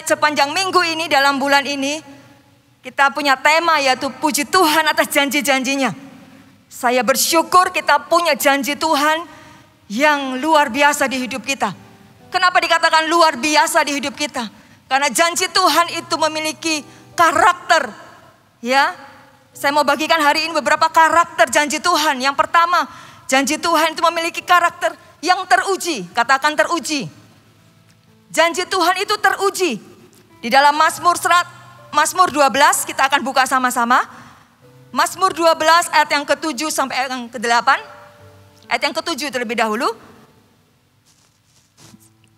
sepanjang minggu ini, dalam bulan ini, kita punya tema yaitu puji Tuhan atas janji-janjinya. Saya bersyukur kita punya janji Tuhan yang luar biasa di hidup kita. Kenapa dikatakan luar biasa di hidup kita? Karena janji Tuhan itu memiliki karakter. Ya, saya mau bagikan hari ini beberapa karakter janji Tuhan. Yang pertama, janji Tuhan itu memiliki karakter yang teruji. Katakan teruji. Janji Tuhan itu teruji. Di dalam Mazmur 12 kita akan buka sama-sama. Mazmur 12 ayat yang ke-7 sampai ayat yang ke-8. Ayat yang ke-7 terlebih dahulu.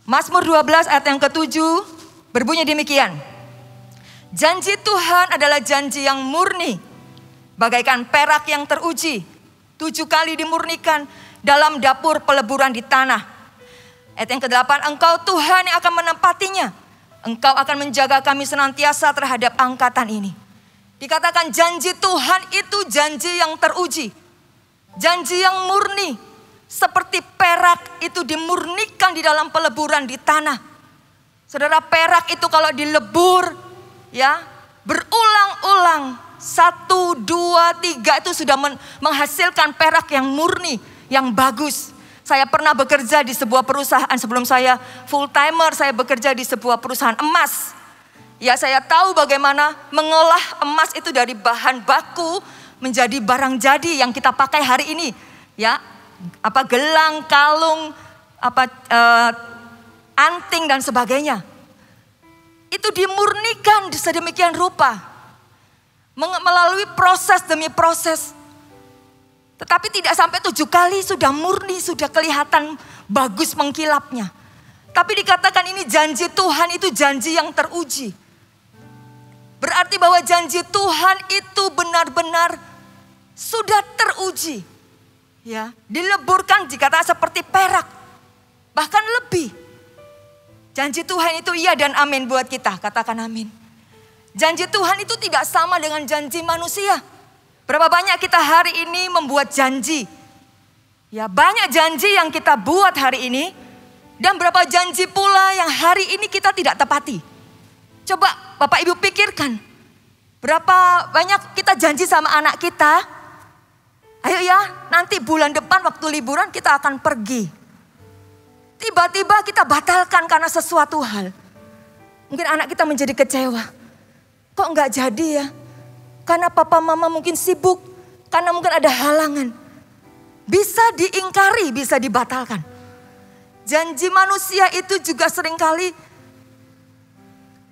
Mazmur 12 ayat yang ke-7 berbunyi demikian. Janji Tuhan adalah janji yang murni, bagaikan perak yang teruji, 7 kali dimurnikan dalam dapur peleburan di tanah. Ayat yang ke-8, Engkau Tuhan yang akan menempatinya. Engkau akan menjaga kami senantiasa terhadap angkatan ini. Dikatakan janji Tuhan itu janji yang teruji. Janji yang murni. Seperti perak itu dimurnikan di dalam peleburan di tanah. Saudara, perak itu kalau dilebur, ya, berulang-ulang, 1, 2, 3 itu sudah menghasilkan perak yang murni, yang bagus. Saya pernah bekerja di sebuah perusahaan sebelum saya full timer, saya bekerja di sebuah perusahaan emas. Ya, saya tahu bagaimana mengolah emas itu dari bahan baku menjadi barang jadi yang kita pakai hari ini. Ya, apa gelang, kalung, anting dan sebagainya. Itu dimurnikan sedemikian rupa. Melalui proses demi proses. Tetapi tidak sampai 7 kali sudah murni, sudah kelihatan bagus mengkilapnya. Tapi dikatakan ini janji Tuhan itu janji yang teruji. Berarti bahwa janji Tuhan itu benar-benar sudah teruji. Ya, dileburkan dikatakan seperti perak. Bahkan lebih. Janji Tuhan itu iya dan amin buat kita. Katakan amin. Janji Tuhan itu tidak sama dengan janji manusia. Berapa banyak kita hari ini membuat janji. Ya, banyak janji yang kita buat hari ini. Dan berapa janji pula yang hari ini kita tidak tepati. Coba Bapak Ibu pikirkan. Berapa banyak kita janji sama anak kita. Ayo ya, nanti bulan depan waktu liburan kita akan pergi. Tiba-tiba kita batalkan karena sesuatu hal. Mungkin anak kita menjadi kecewa. Kok enggak jadi ya? Karena papa mama mungkin sibuk. Karena mungkin ada halangan. Bisa diingkari, bisa dibatalkan. Janji manusia itu juga seringkali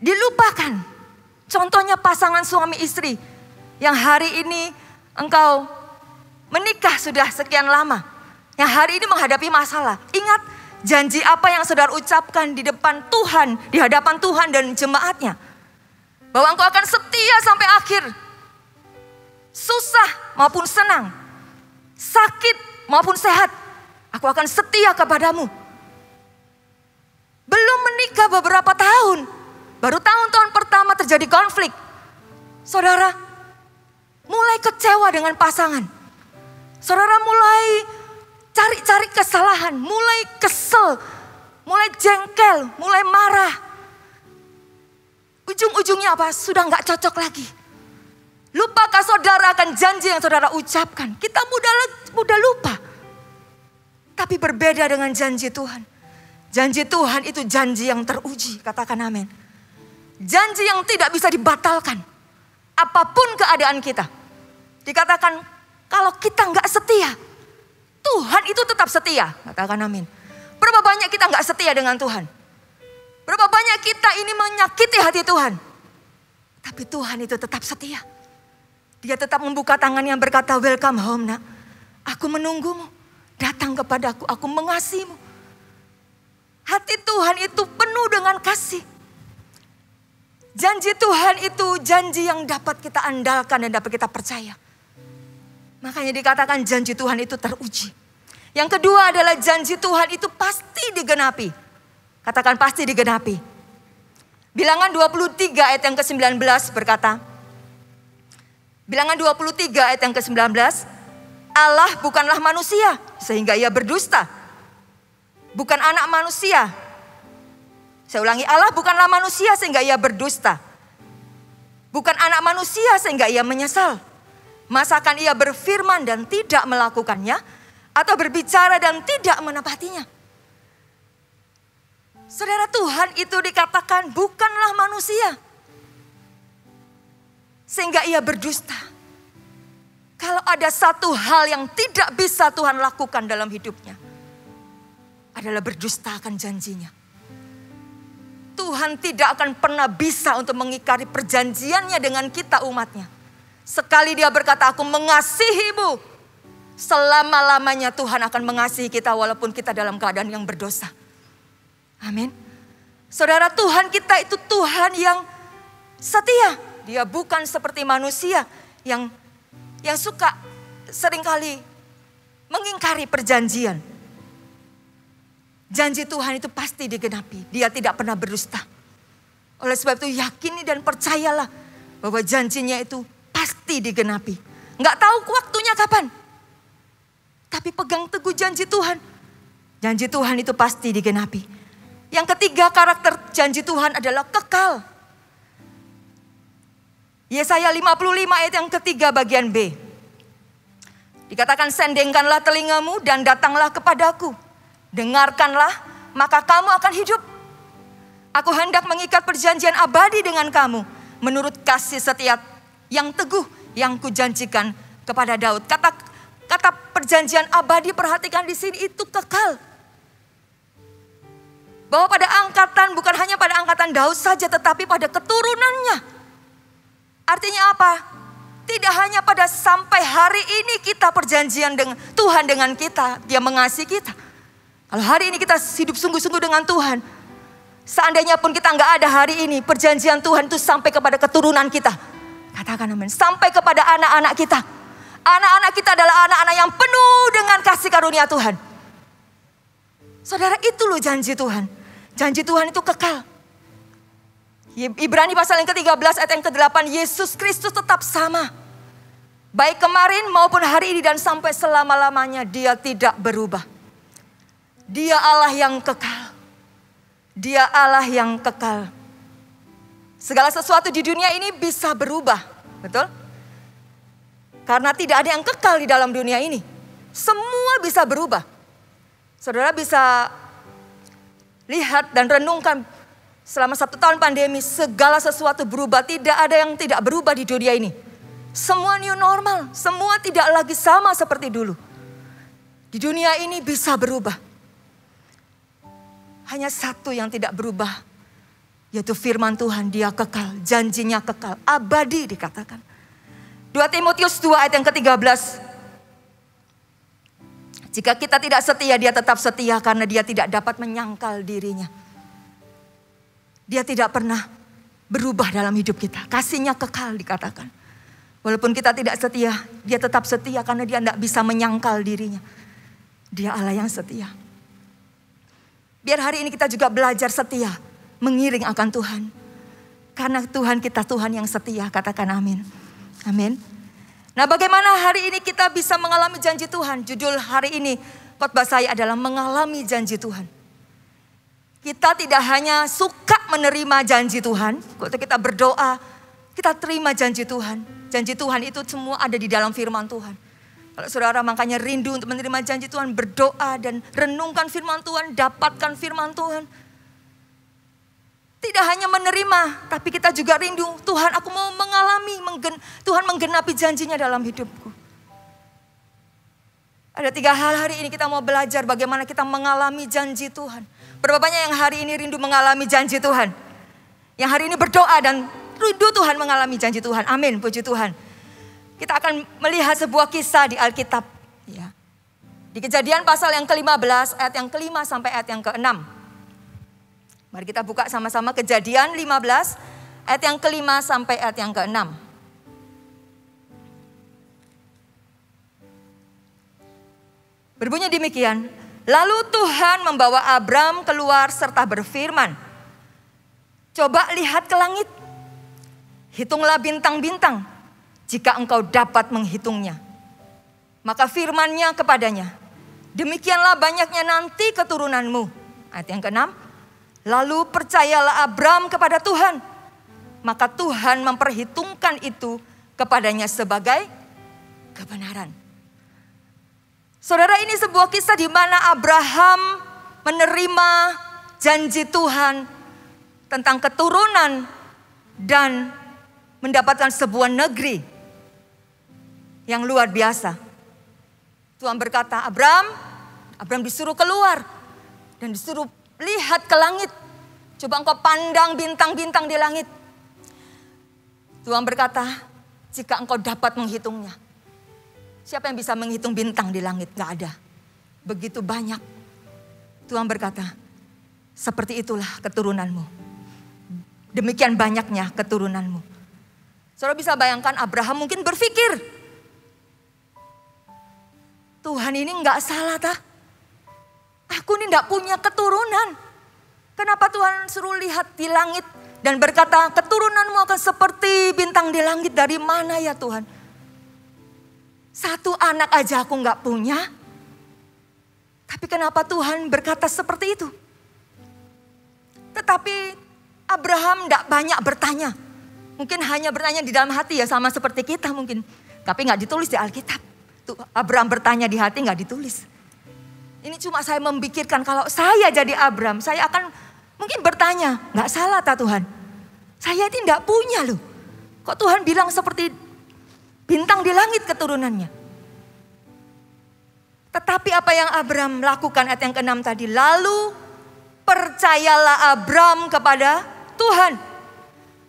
dilupakan. Contohnya pasangan suami istri. Yang hari ini engkau menikah sudah sekian lama. Yang hari ini menghadapi masalah. Ingat janji apa yang saudara ucapkan di depan Tuhan. Di hadapan Tuhan dan jemaatnya. Bahwa engkau akan setia sampai akhir. Susah maupun senang. Sakit maupun sehat. Aku akan setia kepadamu. Belum menikah beberapa tahun. Baru tahun-tahun pertama terjadi konflik. Saudara, mulai kecewa dengan pasangan. Saudara mulai cari-cari kesalahan. Mulai kesel. Mulai jengkel. Mulai marah. Ujung-ujungnya apa? Sudah gak cocok lagi. Lupakah saudara akan janji yang saudara ucapkan? Kita mudah lupa. Tapi berbeda dengan janji Tuhan. Janji Tuhan itu janji yang teruji. Katakan amin. Janji yang tidak bisa dibatalkan. Apapun keadaan kita. Dikatakan kalau kita gak setia. Tuhan itu tetap setia. Katakan amin. Berapa banyak kita gak setia dengan Tuhan? Berapa banyak kita ini menyakiti hati Tuhan. Tapi Tuhan itu tetap setia. Dia tetap membuka tangannya berkata, welcome home nak. Aku menunggumu. Datang kepadaku, aku mengasihimu. Hati Tuhan itu penuh dengan kasih. Janji Tuhan itu janji yang dapat kita andalkan dan dapat kita percaya. Makanya dikatakan janji Tuhan itu teruji. Yang kedua adalah janji Tuhan itu pasti digenapi. Katakan pasti digenapi. Bilangan 23 ayat yang ke-19 berkata. Bilangan 23 ayat yang ke-19. Allah bukanlah manusia sehingga ia berdusta. Bukan anak manusia Saya ulangi, Allah bukanlah manusia sehingga ia berdusta. Bukan anak manusia sehingga ia menyesal. Masakan ia berfirman dan tidak melakukannya, atau berbicara dan tidak menepatinya. Saudara, Tuhan itu dikatakan bukanlah manusia sehingga ia berdusta. Kalau ada satu hal yang tidak bisa Tuhan lakukan dalam hidupnya, adalah berdusta akan janjinya. Tuhan tidak akan pernah bisa untuk mengingkari perjanjiannya dengan kita umatnya. Sekali dia berkata, aku mengasihimu, selama-lamanya Tuhan akan mengasihi kita walaupun kita dalam keadaan yang berdosa. Amin. Saudara, Tuhan kita itu Tuhan yang setia. Dia bukan seperti manusia yang suka seringkali mengingkari perjanjian. Janji Tuhan itu pasti digenapi. Dia tidak pernah berdusta. Oleh sebab itu yakini dan percayalah bahwa janjinya itu pasti digenapi. Enggak tahu waktunya kapan. Tapi pegang teguh janji Tuhan. Janji Tuhan itu pasti digenapi. Yang ketiga, karakter janji Tuhan adalah kekal. Yesaya 55 ayat yang ketiga bagian B. Dikatakan, sendengkanlah telingamu dan datanglah kepadaku. Dengarkanlah, maka kamu akan hidup. Aku hendak mengikat perjanjian abadi dengan kamu, menurut kasih setia yang teguh yang kujanjikan kepada Daud. Kata perjanjian abadi, perhatikan di sini, itu kekal. Bahwa pada angkatan, bukan hanya pada angkatan Daud saja, tetapi pada keturunannya. Artinya apa? Tidak hanya pada sampai hari ini kita perjanjian dengan Tuhan dengan kita, Dia mengasihi kita. Kalau hari ini kita hidup sungguh-sungguh dengan Tuhan, seandainya pun kita nggak ada hari ini, perjanjian Tuhan itu sampai kepada keturunan kita. Katakan amin. Sampai kepada anak-anak kita. Anak-anak kita adalah anak-anak yang penuh dengan kasih karunia Tuhan. Saudara, itu loh janji Tuhan. Janji Tuhan itu kekal. Ibrani pasal yang ke-13 ayat yang ke-8, Yesus Kristus tetap sama. Baik kemarin maupun hari ini dan sampai selama-lamanya, Dia tidak berubah. Dia Allah yang kekal. Dia Allah yang kekal. Segala sesuatu di dunia ini bisa berubah, betul? Karena tidak ada yang kekal di dalam dunia ini. Semua bisa berubah. Saudara bisa lihat dan renungkan selama 1 tahun pandemi, segala sesuatu berubah. Tidak ada yang tidak berubah di dunia ini. Semua new normal, semua tidak lagi sama seperti dulu. Di dunia ini bisa berubah. Hanya satu yang tidak berubah, yaitu firman Tuhan. Dia kekal, janjinya kekal, abadi dikatakan. 2 Timotius 2 ayat yang ke-13. Jika kita tidak setia, Dia tetap setia karena Dia tidak dapat menyangkal dirinya. Dia tidak pernah berubah dalam hidup kita. Kasihnya kekal dikatakan. Walaupun kita tidak setia, Dia tetap setia karena Dia tidak bisa menyangkal dirinya. Dia Allah yang setia. Biar hari ini kita juga belajar setia, mengiring akan Tuhan. Karena Tuhan kita Tuhan yang setia, katakan amin. Amin. Nah, bagaimana hari ini kita bisa mengalami janji Tuhan? Judul hari ini khotbah saya adalah mengalami janji Tuhan. Kita tidak hanya suka menerima janji Tuhan, waktu kita berdoa, kita terima janji Tuhan. Janji Tuhan itu semua ada di dalam firman Tuhan. Kalau saudara makanya rindu untuk menerima janji Tuhan, berdoa dan renungkan firman Tuhan, dapatkan firman Tuhan. Tidak hanya menerima, tapi kita juga rindu, Tuhan aku mau mengalami, Tuhan menggenapi janjinya dalam hidupku. Ada 3 hal hari ini kita mau belajar bagaimana kita mengalami janji Tuhan. Berapa banyak yang hari ini rindu mengalami janji Tuhan? Yang hari ini berdoa dan rindu Tuhan mengalami janji Tuhan. Amin, puji Tuhan. Kita akan melihat sebuah kisah di Alkitab. Ya. Di Kejadian pasal yang ke-15 ayat yang ke-5 sampai ayat yang ke-6. Mari kita buka sama-sama Kejadian 15 ayat yang ke-5 sampai ayat yang ke-6. Berbunyi demikian, lalu Tuhan membawa Abram keluar serta berfirman, coba lihat ke langit, hitunglah bintang-bintang jika engkau dapat menghitungnya. Maka firman-Nya kepadanya, demikianlah banyaknya nanti keturunanmu. Ayat yang ke-6, Lalu percayalah Abram kepada Tuhan, maka Tuhan memperhitungkan itu kepadanya sebagai kebenaran. Saudara, ini sebuah kisah di mana Abraham menerima janji Tuhan tentang keturunan dan mendapatkan sebuah negeri yang luar biasa. Tuhan berkata, Abram disuruh keluar dan disuruh lihat ke langit. Coba engkau pandang bintang-bintang di langit. Tuhan berkata, jika engkau dapat menghitungnya. Siapa yang bisa menghitung bintang di langit? Gak ada. Begitu banyak. Tuhan berkata, seperti itulah keturunanmu. Demikian banyaknya keturunanmu. Saudara bisa bayangkan Abraham mungkin berpikir, Tuhan ini gak salah tah. Aku ini gak punya keturunan. Kenapa Tuhan suruh lihat di langit dan berkata, keturunanmu akan seperti bintang di langit. Dari mana ya Tuhan? Satu anak aja aku gak punya. Tapi kenapa Tuhan berkata seperti itu? Tetapi Abraham gak banyak bertanya. Mungkin hanya bertanya di dalam hati ya, sama seperti kita mungkin. Tapi gak ditulis di Alkitab. Tuh, Abraham bertanya di hati gak ditulis. Ini cuma saya memikirkan kalau saya jadi Abraham, saya akan mungkin bertanya, gak salah tak Tuhan? Saya ini gak punya loh. Kok Tuhan bilang seperti bintang di langit keturunannya? Tetapi apa yang Abraham lakukan ayat yang ke-6 tadi? Lalu percayalah Abraham kepada Tuhan.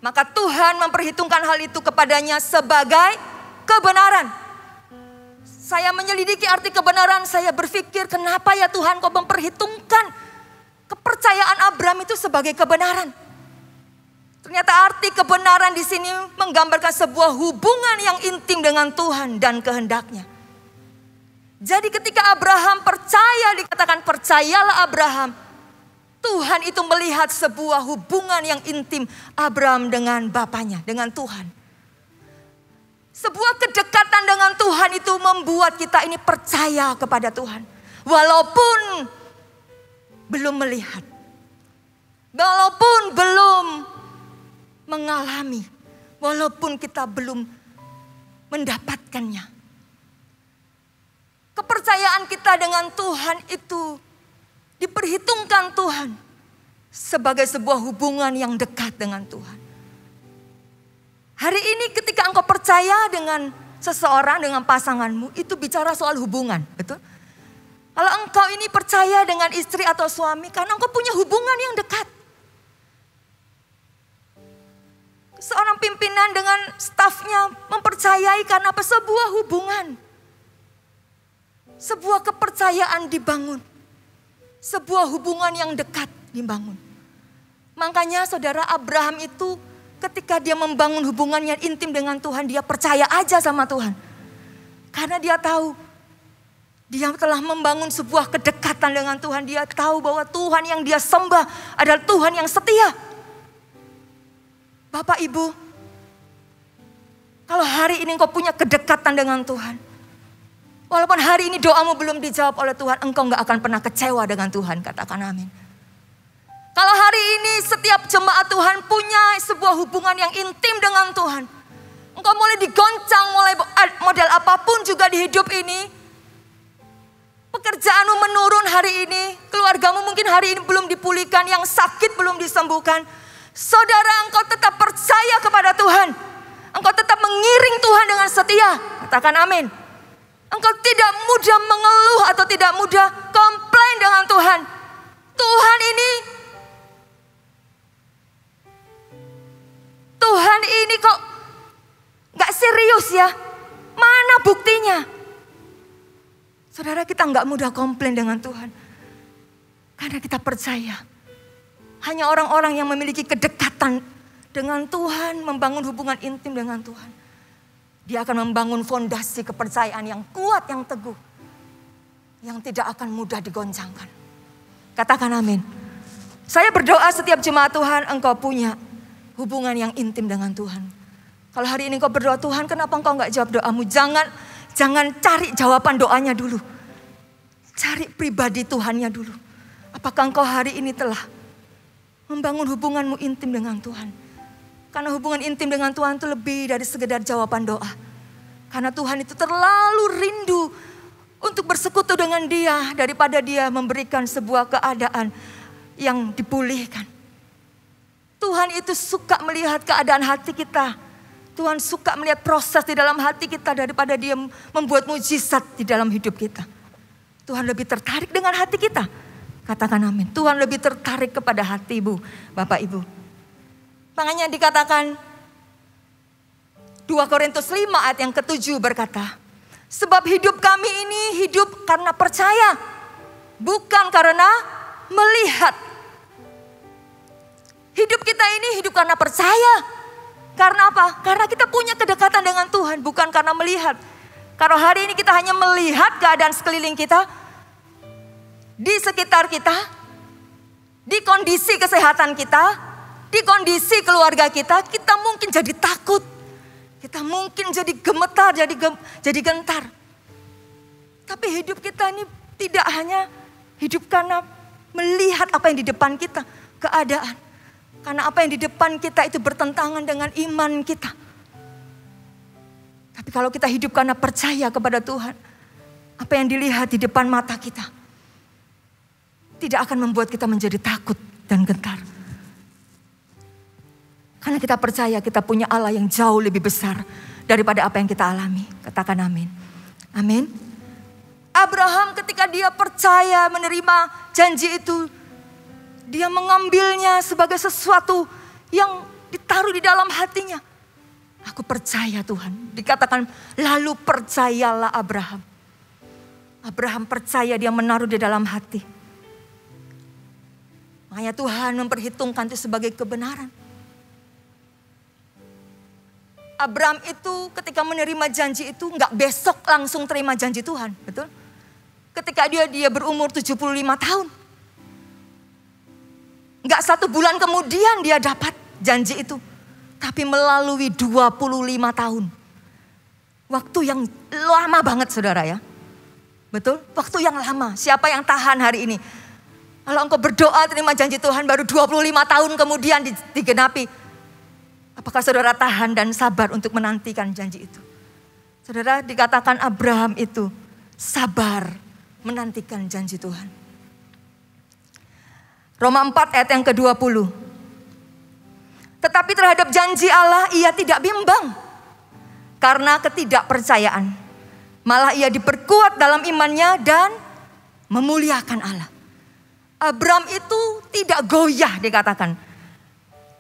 Maka Tuhan memperhitungkan hal itu kepadanya sebagai kebenaran. Saya menyelidiki arti kebenaran, saya berpikir kenapa ya Tuhan kau memperhitungkan kepercayaan Abraham itu sebagai kebenaran. Ternyata arti kebenaran di sini menggambarkan sebuah hubungan yang intim dengan Tuhan dan kehendaknya. Jadi ketika Abraham percaya, dikatakan percayalah Abraham. Tuhan itu melihat sebuah hubungan yang intim Abraham dengan bapaknya, dengan Tuhan. Sebuah kedekatan dengan Tuhan itu membuat kita ini percaya kepada Tuhan. Walaupun belum melihat. Walaupun belum mengalami. Walaupun kita belum mendapatkannya. Kepercayaan kita dengan Tuhan itu diperhitungkan Tuhan sebagai sebuah hubungan yang dekat dengan Tuhan. Hari ini ketika engkau percaya dengan seseorang, dengan pasanganmu, itu bicara soal hubungan, betul? Kalau engkau ini percaya dengan istri atau suami, karena engkau punya hubungan yang dekat. Seorang pimpinan dengan stafnya mempercayai karena apa? Sebuah hubungan. Sebuah kepercayaan dibangun. Sebuah hubungan yang dekat dibangun. Makanya saudara, Abraham itu ketika dia membangun hubungan yang intim dengan Tuhan, dia percaya aja sama Tuhan. Karena dia tahu, dia telah membangun sebuah kedekatan dengan Tuhan. Dia tahu bahwa Tuhan yang dia sembah adalah Tuhan yang setia. Bapak Ibu, kalau hari ini engkau punya kedekatan dengan Tuhan, walaupun hari ini doamu belum dijawab oleh Tuhan, engkau gak akan pernah kecewa dengan Tuhan. Katakan amin. Kalau hari ini setiap jemaat Tuhan punya sebuah hubungan yang intim dengan Tuhan, engkau mulai digoncang, mulai model apapun juga di hidup ini. Pekerjaanmu menurun hari ini, keluargamu mungkin hari ini belum dipulihkan, yang sakit belum disembuhkan. Saudara, engkau tetap percaya kepada Tuhan. Engkau tetap mengiring Tuhan dengan setia. Katakan amin. Engkau tidak mudah mengeluh atau tidak mudah komplain dengan Tuhan. Tuhan ini kok gak serius ya? Mana buktinya? Saudara, kita gak mudah komplain dengan Tuhan. Karena kita percaya. Hanya orang-orang yang memiliki kedekatan dengan Tuhan, membangun hubungan intim dengan Tuhan, dia akan membangun fondasi kepercayaan yang kuat, yang teguh, yang tidak akan mudah digoncangkan. Katakan amin. Saya berdoa setiap jemaat Tuhan, engkau punya hubungan yang intim dengan Tuhan. Kalau hari ini engkau berdoa, Tuhan kenapa engkau gak jawab doamu? Jangan cari jawaban doanya dulu. Cari pribadi Tuhannya dulu. Apakah engkau hari ini telah membangun hubunganmu intim dengan Tuhan. Karena hubungan intim dengan Tuhan itu lebih dari sekedar jawaban doa. Karena Tuhan itu terlalu rindu untuk bersekutu dengan Dia daripada Dia memberikan sebuah keadaan yang dipulihkan. Tuhan itu suka melihat keadaan hati kita. Tuhan suka melihat proses di dalam hati kita daripada Dia membuat mujizat di dalam hidup kita. Tuhan lebih tertarik dengan hati kita. Katakan amin. Tuhan lebih tertarik kepada hati ibu, bapak ibu. Makanya dikatakan 2 Korintus 5 ayat yang ke-7 berkata, sebab hidup kami ini hidup karena percaya, bukan karena melihat. Hidup kita ini hidup karena percaya. Karena apa? Karena kita punya kedekatan dengan Tuhan, bukan karena melihat. Kalau hari ini kita hanya melihat keadaan sekeliling kita, di sekitar kita, di kondisi kesehatan kita, di kondisi keluarga kita, kita mungkin jadi takut. Kita mungkin jadi gemetar, jadi gentar. Tapi hidup kita ini tidak hanya hidup karena melihat apa yang di depan kita, keadaan. Karena apa yang di depan kita itu bertentangan dengan iman kita. Tapi kalau kita hidup karena percaya kepada Tuhan, apa yang dilihat di depan mata kita tidak akan membuat kita menjadi takut dan gentar. Karena kita percaya kita punya Allah yang jauh lebih besar daripada apa yang kita alami. Katakan amin. Amin. Abraham ketika dia percaya menerima janji itu, dia mengambilnya sebagai sesuatu yang ditaruh di dalam hatinya. Aku percaya Tuhan. Dikatakan lalu percayalah Abraham. Abraham percaya, dia menaruh di dalam hati. Makanya Tuhan memperhitungkan itu sebagai kebenaran. Abraham itu ketika menerima janji itu enggak besok langsung terima janji Tuhan, betul? Ketika dia berumur 75 tahun. Enggak 1 bulan kemudian dia dapat janji itu. Tapi melalui 25 tahun. Waktu yang lama banget saudara ya. Betul? Waktu yang lama. Siapa yang tahan hari ini? Kalau engkau berdoa terima janji Tuhan baru 25 tahun kemudian digenapi. Apakah saudara tahan dan sabar untuk menantikan janji itu? Saudara, dikatakan Abraham itu sabar menantikan janji Tuhan. Roma 4 ayat yang ke-20. Tetapi terhadap janji Allah ia tidak bimbang karena ketidakpercayaan. Malah ia diperkuat dalam imannya dan memuliakan Allah. Abraham itu tidak goyah dikatakan.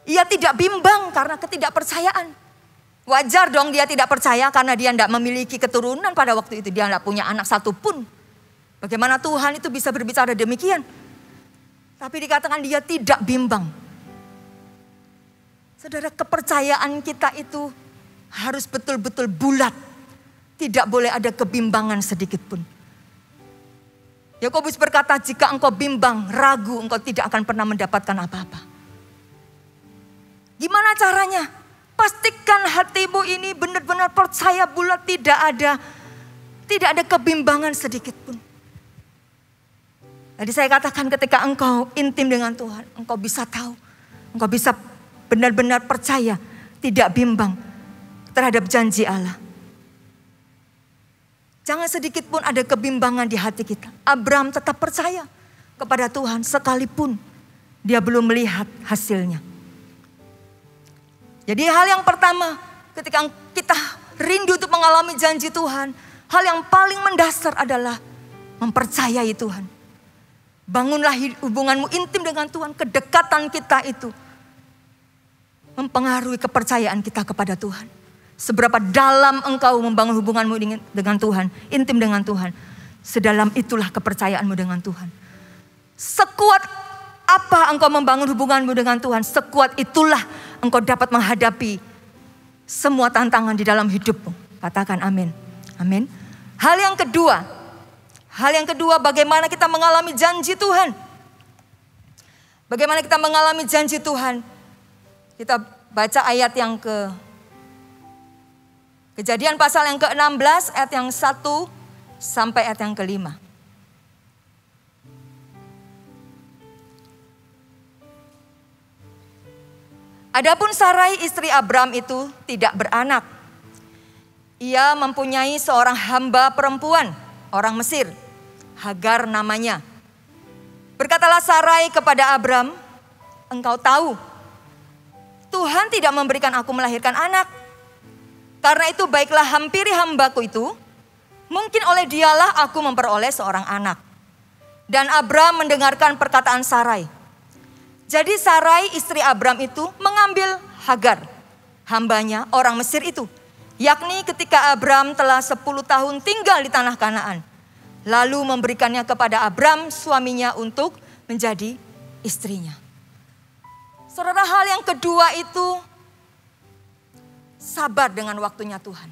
Ia tidak bimbang karena ketidakpercayaan. Wajar dong dia tidak percaya karena dia tidak memiliki keturunan pada waktu itu. Dia tidak punya anak satupun. Bagaimana Tuhan itu bisa berbicara demikian? Tapi dikatakan dia tidak bimbang. Saudara, kepercayaan kita itu harus betul-betul bulat. Tidak boleh ada kebimbangan sedikit pun. Yakobus berkata, jika engkau bimbang, ragu, engkau tidak akan pernah mendapatkan apa-apa. Gimana caranya? Pastikan hatimu ini benar-benar percaya bulat, tidak ada kebimbangan sedikit pun. Jadi saya katakan ketika engkau intim dengan Tuhan, engkau bisa tahu, engkau bisa benar-benar percaya, tidak bimbang terhadap janji Allah. Jangan sedikit pun ada kebimbangan di hati kita. Abraham tetap percaya kepada Tuhan sekalipun dia belum melihat hasilnya. Jadi hal yang pertama ketika kita rindu untuk mengalami janji Tuhan, hal yang paling mendasar adalah mempercayai Tuhan. Bangunlah hubunganmu intim dengan Tuhan, kedekatan kita itu mempengaruhi kepercayaan kita kepada Tuhan. Seberapa dalam engkau membangun hubunganmu dengan Tuhan, intim dengan Tuhan, sedalam itulah kepercayaanmu dengan Tuhan. Sekuat apa engkau membangun hubunganmu dengan Tuhan, sekuat itulah engkau dapat menghadapi semua tantangan di dalam hidupmu. Katakan amin. Amin. Hal yang kedua, bagaimana kita mengalami janji Tuhan. Bagaimana kita mengalami janji Tuhan. Kita baca ayat yang Kejadian pasal yang ke-16 ayat yang 1 sampai ayat yang ke-5. Adapun Sarai istri Abram itu tidak beranak. Ia mempunyai seorang hamba perempuan, orang Mesir, Hagar namanya. Berkatalah Sarai kepada Abram, engkau tahu, Tuhan tidak memberikan aku melahirkan anak. Karena itu baiklah hampiri hambaku itu, mungkin oleh dialah aku memperoleh seorang anak. Dan Abram mendengarkan perkataan Sarai. Jadi Sarai istri Abram itu mengambil Hagar, hambanya orang Mesir itu. Yakni ketika Abram telah 10 tahun tinggal di tanah Kanaan. Lalu memberikannya kepada Abram suaminya untuk menjadi istrinya. Saudara, hal yang kedua itu sabar dengan waktunya Tuhan.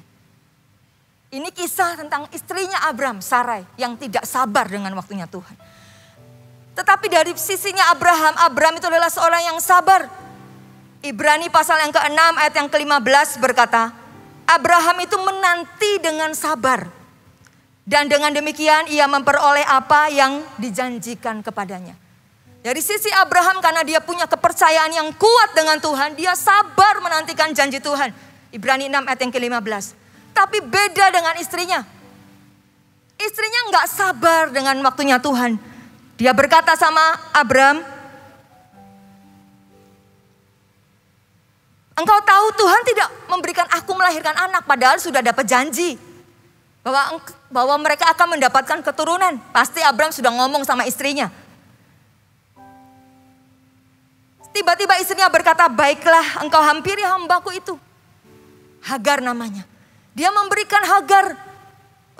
Ini kisah tentang istrinya Abram, Sarai, yang tidak sabar dengan waktunya Tuhan. Tetapi dari sisinya Abram itu adalah seorang yang sabar. Ibrani pasal yang ke-6 ayat yang ke-15 berkata, Abraham itu menanti dengan sabar. Dan dengan demikian ia memperoleh apa yang dijanjikan kepadanya. Dari sisi Abraham, karena dia punya kepercayaan yang kuat dengan Tuhan, dia sabar menantikan janji Tuhan. Ibrani 6 ayat yang ke-15. Tapi beda dengan istrinya. Istrinya enggak sabar dengan waktunya Tuhan. Dia berkata sama Abram, engkau tahu Tuhan tidak memberikan aku melahirkan anak, padahal sudah dapat janji bahwa mereka akan mendapatkan keturunan. Pasti Abram sudah ngomong sama istrinya. Tiba-tiba istrinya berkata, baiklah engkau hampiri hambaku itu. Hagar namanya. Dia memberikan Hagar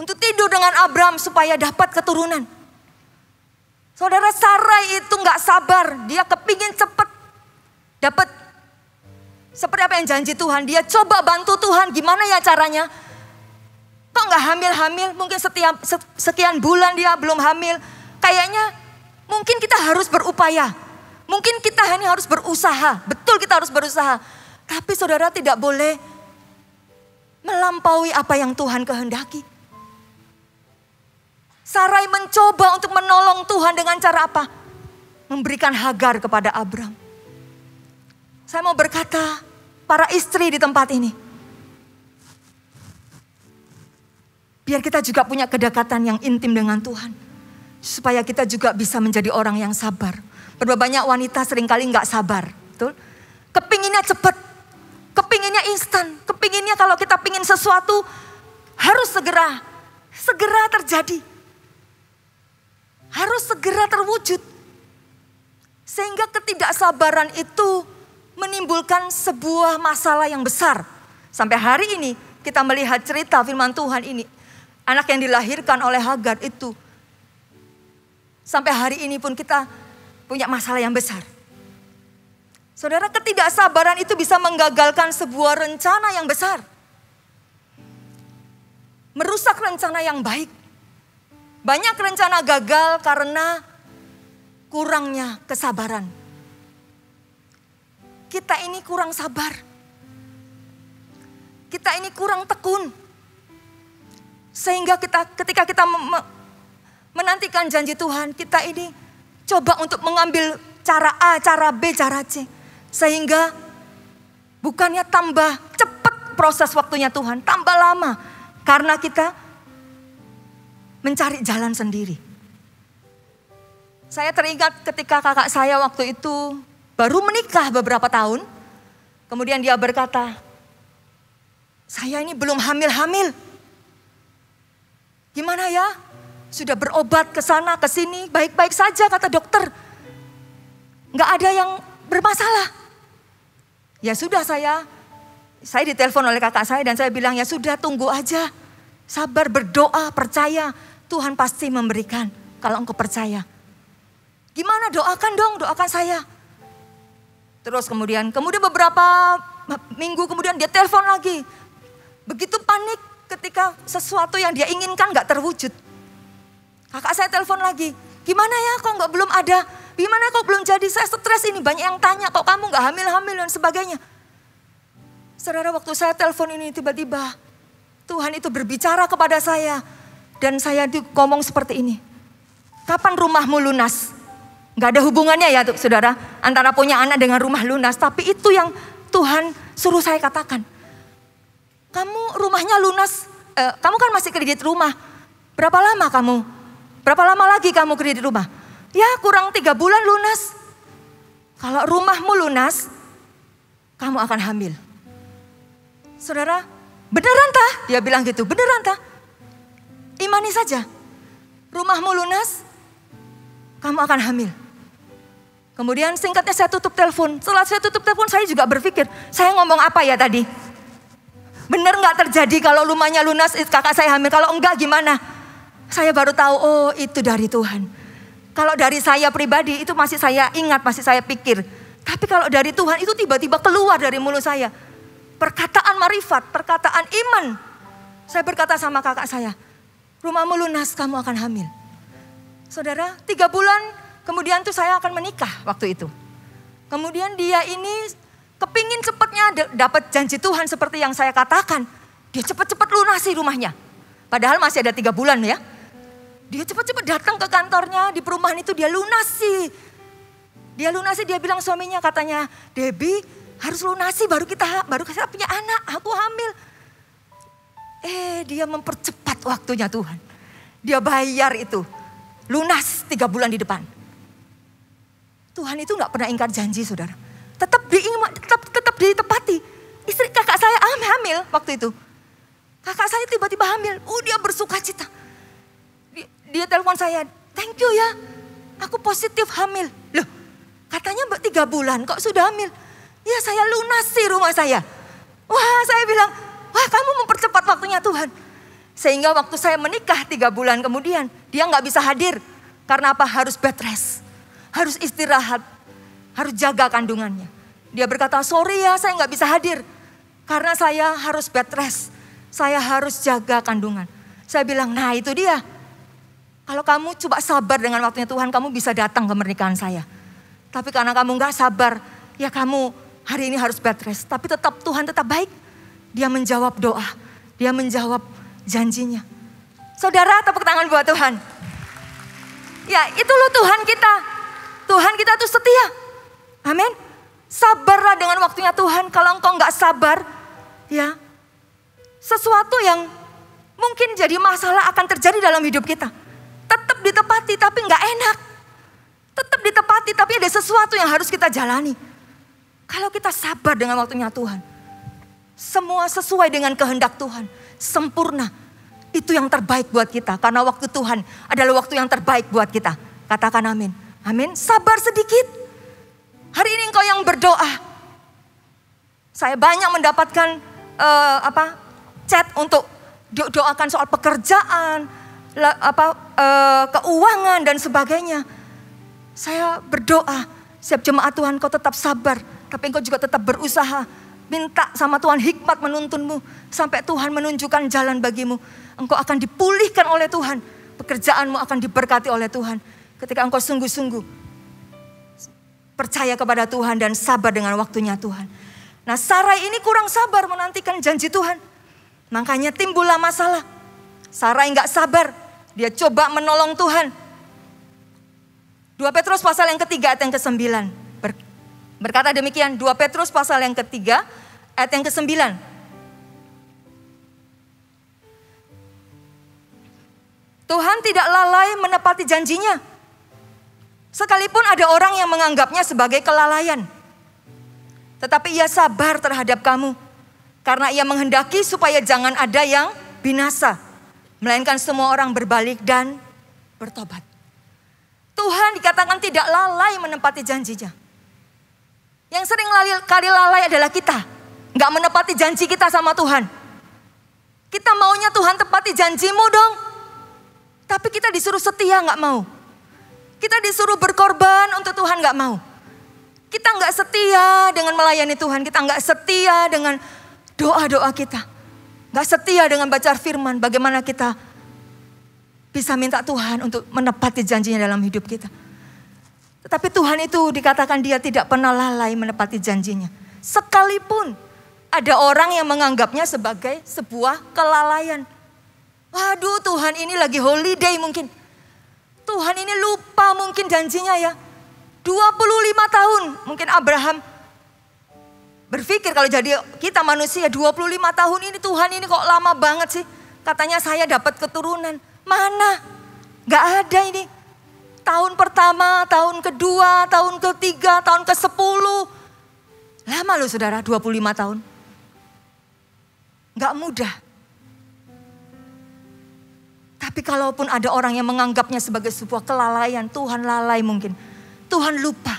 untuk tidur dengan Abram supaya dapat keturunan. Saudara, Sarai itu gak sabar. Dia kepingin cepat dapat seperti apa yang janji Tuhan. Dia coba bantu Tuhan, gimana ya caranya. Kok gak hamil-hamil, mungkin sekian bulan dia belum hamil. Kayaknya mungkin kita harus berupaya. Mungkin kita ini harus berusaha. Betul, kita harus berusaha. Tapi saudara, tidak boleh melampaui apa yang Tuhan kehendaki. Sarai mencoba untuk menolong Tuhan dengan cara apa? Memberikan Hagar kepada Abram. Saya mau berkata, para istri di tempat ini, biar kita juga punya kedekatan yang intim dengan Tuhan. Supaya kita juga bisa menjadi orang yang sabar. Berapa banyak wanita seringkali gak sabar. Betul? Kepinginnya cepat. Kepinginnya instan. Kepinginnya kalau kita pingin sesuatu harus segera terjadi. Harus segera terwujud. Sehingga ketidaksabaran itu menimbulkan sebuah masalah yang besar. Sampai hari ini kita melihat cerita firman Tuhan ini. Anak yang dilahirkan oleh Hagar itu. Sampai hari ini pun kita punya masalah yang besar. Saudara, ketidaksabaran itu bisa menggagalkan sebuah rencana yang besar. Merusak rencana yang baik. Banyak rencana gagal karena kurangnya kesabaran. Kita ini kurang sabar. Kita ini kurang tekun. Sehingga ketika kita menantikan janji Tuhan, kita ini coba untuk mengambil cara A, cara B, cara C. Sehingga bukannya tambah cepat proses waktunya Tuhan, tambah lama. Karena kita mencari jalan sendiri. Saya teringat ketika kakak saya waktu itu baru menikah beberapa tahun. Kemudian dia berkata, saya ini belum hamil-hamil. Gimana ya? Sudah berobat ke sana ke sini, baik-baik saja kata dokter. Nggak ada yang bermasalah. Ya sudah, saya ditelepon oleh kakak saya dan saya bilang, ya sudah, tunggu aja. Sabar, berdoa, percaya. Tuhan pasti memberikan kalau engkau percaya. Gimana, doakan dong, doakan saya. Terus kemudian beberapa minggu kemudian dia telepon lagi. Begitu panik ketika sesuatu yang dia inginkan gak terwujud. Kakak saya telepon lagi. Gimana ya, kok belum ada? Gimana kok belum jadi? Saya stres ini, banyak yang tanya, kok kamu gak hamil-hamil dan sebagainya. Saudara, waktu saya telepon ini tiba-tiba Tuhan itu berbicara kepada saya. Dan saya ngomong seperti ini. Kapan rumahmu lunas? Gak ada hubungannya ya saudara, antara punya anak dengan rumah lunas. Tapi itu yang Tuhan suruh saya katakan. Kamu rumahnya lunas, kamu kan masih kredit rumah. Berapa lama kamu? Berapa lama lagi kamu kredit rumah? Ya kurang 3 bulan lunas. Kalau rumahmu lunas, kamu akan hamil. Saudara, beneran tah? Dia bilang gitu, beneran tah? Imani saja. Rumahmu lunas, kamu akan hamil. Kemudian singkatnya saya tutup telepon. Setelah saya tutup telepon saya juga berpikir, saya ngomong apa ya tadi? Bener gak terjadi kalau rumahnya lunas kakak saya hamil? Kalau enggak gimana? Saya baru tahu, oh itu dari Tuhan. Kalau dari saya pribadi itu masih saya ingat, masih saya pikir. Tapi kalau dari Tuhan itu tiba-tiba keluar dari mulut saya. Perkataan marifat, perkataan iman. Saya berkata sama kakak saya, rumahmu lunas, kamu akan hamil. Saudara, 3 bulan kemudian tuh saya akan menikah waktu itu. Kemudian dia ini kepingin cepatnya dapat janji Tuhan seperti yang saya katakan. Dia cepat-cepat lunasi rumahnya. Padahal masih ada 3 bulan ya. Dia cepat-cepat datang ke kantornya, di perumahan itu dia lunasi. Dia lunasi, dia bilang suaminya katanya, Debbie harus lunasi baru kita punya anak, aku hamil. Dia mempercepat waktunya Tuhan. Dia bayar itu, lunas 3 bulan di depan. Tuhan itu gak pernah ingkar janji saudara. Tetap ditepati. Istri kakak saya hamil waktu itu. Kakak saya tiba-tiba hamil, dia bersuka cita. Dia telepon saya, thank you ya, aku positif hamil. Loh, katanya 3 bulan kok sudah hamil? Ya saya lunasi rumah saya. Wah saya bilang, wah kamu mempercepat waktunya Tuhan. Sehingga waktu saya menikah 3 bulan kemudian, dia gak bisa hadir. Karena apa? Harus bed rest, harus istirahat, harus jaga kandungannya. Dia berkata, sorry ya saya gak bisa hadir. Karena saya harus bed rest, saya harus jaga kandungan. Saya bilang, nah itu dia. Kalau kamu coba sabar dengan waktunya Tuhan, kamu bisa datang ke pernikahan saya. Tapi karena kamu gak sabar, ya kamu hari ini harus bed rest. Tapi tetap Tuhan tetap baik. Dia menjawab doa, dia menjawab janjinya. Saudara, tepuk tangan buat Tuhan. Ya itu loh Tuhan kita. Tuhan kita tuh setia. Amin. Sabarlah dengan waktunya Tuhan. Kalau engkau gak sabar, ya sesuatu yang mungkin jadi masalah akan terjadi dalam hidup kita. Tetap ditepati tapi gak enak. Tetap ditepati tapi ada sesuatu yang harus kita jalani. Kalau kita sabar dengan waktunya Tuhan, semua sesuai dengan kehendak Tuhan, sempurna. Itu yang terbaik buat kita. Karena waktu Tuhan adalah waktu yang terbaik buat kita. Katakan amin. Amin. Sabar sedikit. Hari ini engkau yang berdoa. Saya banyak mendapatkan chat untuk doakan soal pekerjaan, keuangan dan sebagainya. Saya berdoa, siap jemaat Tuhan kau tetap sabar, tapi engkau juga tetap berusaha. Minta sama Tuhan hikmat menuntunmu, sampai Tuhan menunjukkan jalan bagimu. Engkau akan dipulihkan oleh Tuhan, pekerjaanmu akan diberkati oleh Tuhan. Ketika engkau sungguh-sungguh percaya kepada Tuhan dan sabar dengan waktunya Tuhan. Nah Sarai ini kurang sabar menantikan janji Tuhan. Makanya timbullah masalah. Sarai gak sabar, dia coba menolong Tuhan. 2 Petrus pasal yang ketiga ayat yang ke-9. Berkata demikian, 2 Petrus pasal yang ketiga ayat yang ke-9. Tuhan tidak lalai menepati janjinya. Sekalipun ada orang yang menganggapnya sebagai kelalaian. Tetapi ia sabar terhadap kamu. Karena ia menghendaki supaya jangan ada yang binasa. Melainkan semua orang berbalik dan bertobat. Tuhan dikatakan tidak lalai menepati janjinya. Yang sering kali lalai adalah kita. Gak menepati janji kita sama Tuhan. Kita maunya Tuhan tepati janjimu dong. Tapi kita disuruh setia gak mau. Kita disuruh berkorban untuk Tuhan gak mau. Kita gak setia dengan melayani Tuhan. Kita gak setia dengan doa-doa kita. Gak setia dengan baca firman. Bagaimana kita bisa minta Tuhan untuk menepati janjinya dalam hidup kita. Tetapi Tuhan itu dikatakan dia tidak pernah lalai menepati janjinya. Sekalipun ada orang yang menganggapnya sebagai sebuah kelalaian. Waduh Tuhan ini lagi holiday mungkin. Tuhan ini lupa mungkin janjinya ya. 25 tahun. Mungkin Abraham berpikir kalau jadi kita manusia 25 tahun ini Tuhan ini kok lama banget sih. Katanya saya dapat keturunan. Mana? Gak ada ini. Tahun pertama, tahun kedua, tahun ketiga, tahun ke-10. Lama loh saudara, 25 tahun. Gak mudah. Tapi kalaupun ada orang yang menganggapnya sebagai sebuah kelalaian, Tuhan lalai mungkin. Tuhan lupa.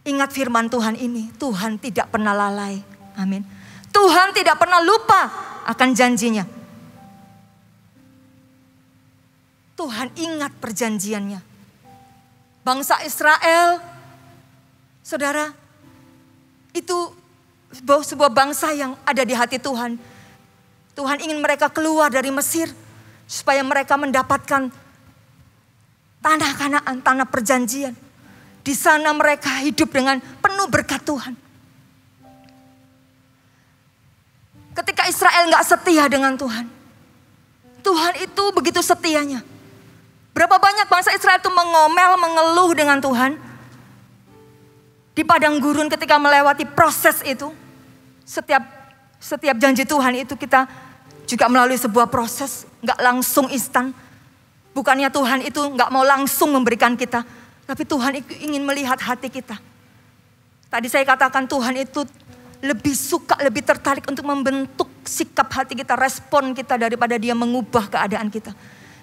Ingat firman Tuhan ini, Tuhan tidak pernah lalai. Amin. Tuhan tidak pernah lupa akan janjinya. Tuhan ingat perjanjiannya. Bangsa Israel, saudara, itu sebuah bangsa yang ada di hati Tuhan. Tuhan ingin mereka keluar dari Mesir supaya mereka mendapatkan tanah Kanaan, tanah perjanjian. Di sana mereka hidup dengan penuh berkat Tuhan. Ketika Israel gak setia dengan Tuhan, Tuhan itu begitu setianya. Berapa banyak bangsa Israel itu mengomel, mengeluh dengan Tuhan. Di padang gurun ketika melewati proses itu, setiap janji Tuhan itu kita juga melalui sebuah proses, gak langsung instan. Bukannya Tuhan itu gak mau langsung memberikan kita, tapi Tuhan ingin melihat hati kita. Tadi saya katakan Tuhan itu lebih suka, lebih tertarik untuk membentuk sikap hati kita, respon kita daripada dia mengubah keadaan kita.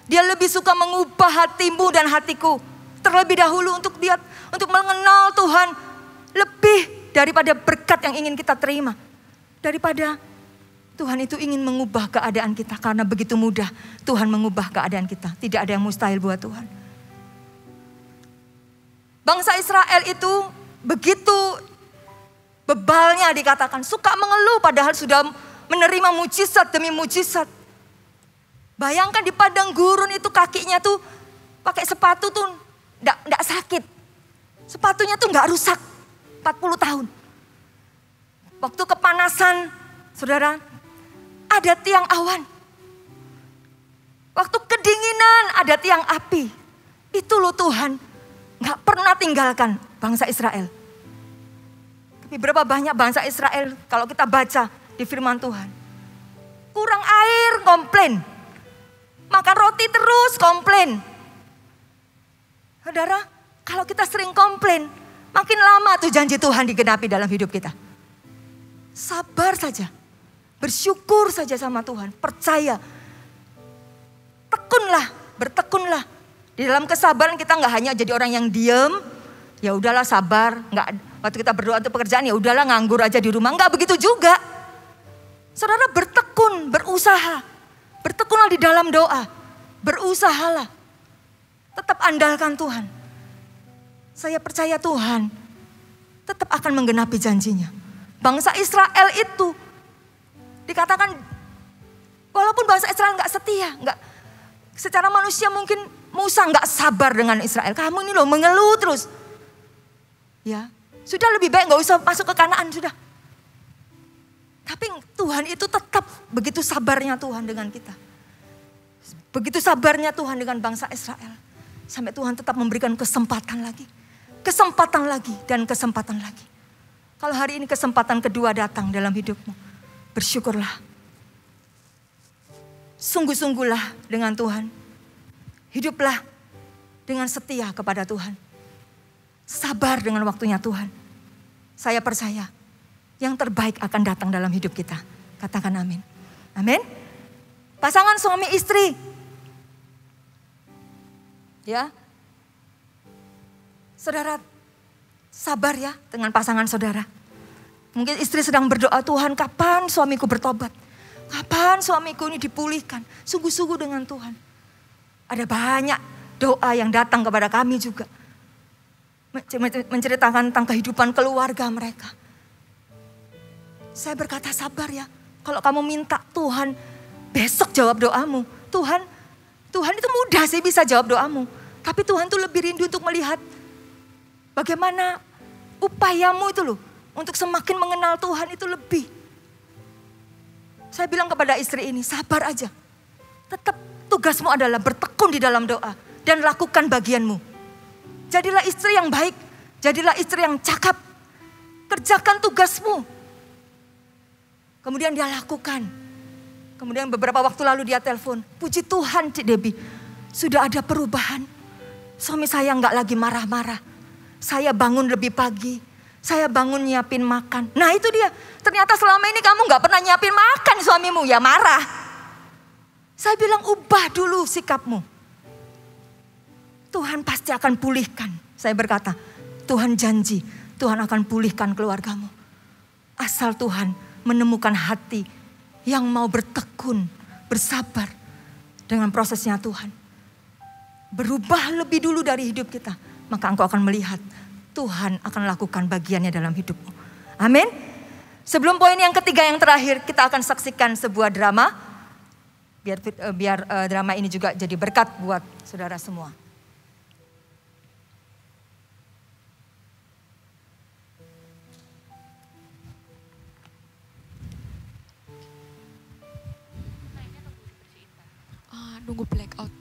Dia lebih suka mengubah hatimu dan hatiku terlebih dahulu untuk mengenal Tuhan lebih daripada berkat yang ingin kita terima. Daripada Tuhan itu ingin mengubah keadaan kita karena begitu mudah Tuhan mengubah keadaan kita. Tidak ada yang mustahil buat Tuhan. Bangsa Israel itu begitu bebalnya dikatakan, suka mengeluh padahal sudah menerima mujizat demi mujizat. Bayangkan di padang gurun itu kakinya tuh pakai sepatu tuh enggak sakit. Sepatunya tuh enggak rusak 40 tahun. Waktu kepanasan, saudara, ada tiang awan. Waktu kedinginan ada tiang api. Itu loh Tuhan gak pernah tinggalkan bangsa Israel. Tapi berapa banyak bangsa Israel kalau kita baca di firman Tuhan. Kurang air, komplain. Makan roti terus, komplain. Saudara, kalau kita sering komplain, makin lama tuh janji Tuhan digenapi dalam hidup kita. Sabar saja. Bersyukur saja sama Tuhan, percaya. Bertekunlah. Di dalam kesabaran kita nggak hanya jadi orang yang diem, ya udahlah sabar. Nggak, waktu kita berdoa untuk pekerjaan ya udahlah nganggur aja di rumah. Nggak begitu juga. Saudara bertekun, berusaha. Bertekunlah di dalam doa, berusahalah. Tetap andalkan Tuhan. Saya percaya Tuhan tetap akan menggenapi janjinya. Bangsa Israel itu dikatakan walaupun bangsa Israel gak setia, secara manusia mungkin Musa gak sabar dengan Israel. Kamu ini loh mengeluh terus. Ya, sudah lebih baik gak usah masuk ke Kanaan sudah. Tapi Tuhan itu tetap begitu sabarnya Tuhan dengan kita. Begitu sabarnya Tuhan dengan bangsa Israel. Sampai Tuhan tetap memberikan kesempatan lagi. Kesempatan lagi dan kesempatan lagi. Kalau hari ini kesempatan kedua datang dalam hidupmu, bersyukurlah. Sungguh-sungguhlah dengan Tuhan. Hiduplah dengan setia kepada Tuhan. Sabar dengan waktunya Tuhan. Saya percaya yang terbaik akan datang dalam hidup kita. Katakan amin. Amin. Pasangan suami istri. Ya. Saudara, sabar ya dengan pasangan saudara. Mungkin istri sedang berdoa, Tuhan kapan suamiku bertobat? Kapan suamiku ini dipulihkan? Sungguh-sungguh dengan Tuhan. Ada banyak doa yang datang kepada kami juga. Menceritakan tentang kehidupan keluarga mereka. Saya berkata sabar ya. Kalau kamu minta Tuhan besok jawab doamu. Tuhan itu mudah sih bisa jawab doamu. Tapi Tuhan tuh lebih rindu untuk melihat bagaimana upayamu itu loh. Untuk semakin mengenal Tuhan itu lebih. Saya bilang kepada istri ini, sabar aja. Tetap tugasmu adalah bertekun di dalam doa. Dan lakukan bagianmu. Jadilah istri yang baik, jadilah istri yang cakap. Kerjakan tugasmu. Kemudian dia lakukan. Kemudian beberapa waktu lalu dia telepon, puji Tuhan Cik Debbie, sudah ada perubahan. Suami saya nggak lagi marah-marah. Saya bangun lebih pagi, saya bangun nyiapin makan. Nah itu dia, ternyata selama ini kamu nggak pernah nyiapin makan suamimu, ya marah. Saya bilang ubah dulu sikapmu. Tuhan pasti akan pulihkan. Saya berkata, Tuhan janji, Tuhan akan pulihkan keluargamu. Asal Tuhan menemukan hati yang mau bertekun, bersabar dengan prosesnya Tuhan. Berubah lebih dulu dari hidup kita. Maka engkau akan melihat Tuhan akan lakukan bagiannya dalam hidupmu. Amin. Sebelum poin yang ketiga yang terakhir, kita akan saksikan sebuah drama. Biar drama ini juga jadi berkat buat saudara semua. Nunggu blackout.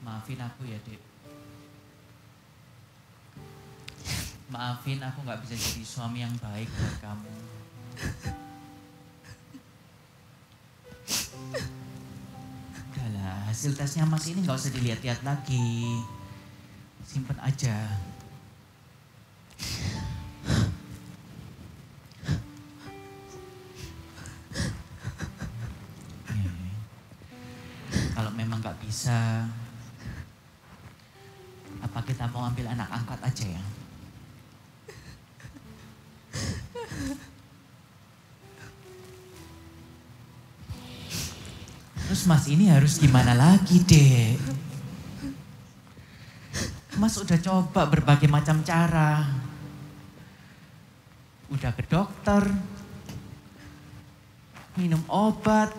Maafin aku ya, Dek. Maafin aku gak bisa jadi suami yang baik buat kamu. Udahlah, hasil tesnya Mas ini gak usah dilihat-lihat lagi. Simpen aja. Kalau memang gak bisa, apa kita mau ambil anak angkat aja ya? Terus Mas ini harus gimana lagi, Dek? Mas udah coba berbagai macam cara. Udah ke dokter, minum obat.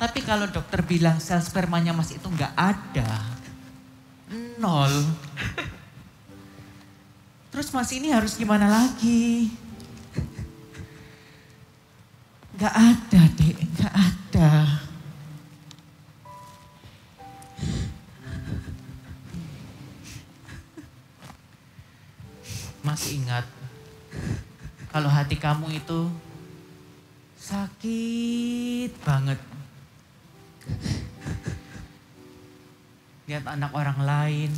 Tapi kalau dokter bilang sel spermanya Mas itu nggak ada, 0. Terus Mas ini harus gimana lagi? Nggak ada, Dek, nggak ada. Mas ingat, kalau hati kamu itu sakit banget. Lihat anak orang lain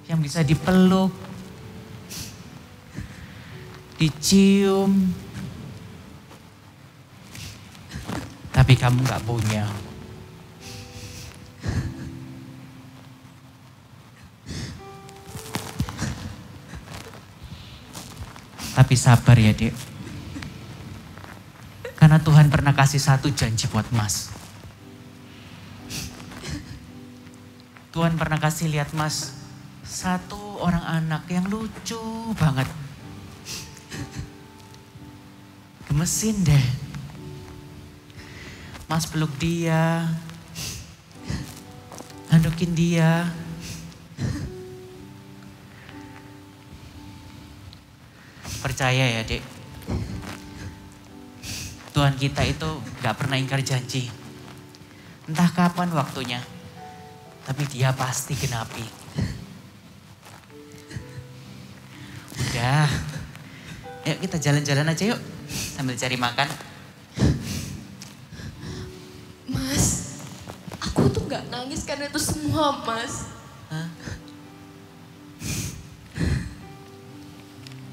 yang bisa dipeluk, dicium, tapi kamu gak punya. Tapi sabar ya, Dek. Karena Tuhan pernah kasih satu janji buat Mas. Tuhan pernah kasih lihat Mas satu orang anak yang lucu banget. Gemesin deh. Mas peluk dia, handukin dia. Percaya ya, Dek. Tuhan kita itu gak pernah ingkar janji. Entah kapan waktunya, tapi dia pasti genapi. Udah, yuk kita jalan-jalan aja yuk, sambil cari makan. mengikhlaskan itu semua, Mas. Hah?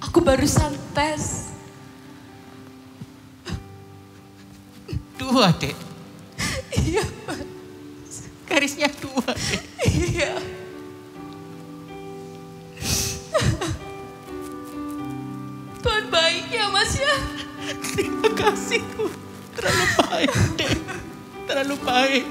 Aku barusan tes. 2, Dek. Iya, Mas. Garisnya 2, Dek. Iya. Tuhan baik ya, Mas ya. Terima kasih Tuhan. Terlalu baik, Dek. Terlalu baik.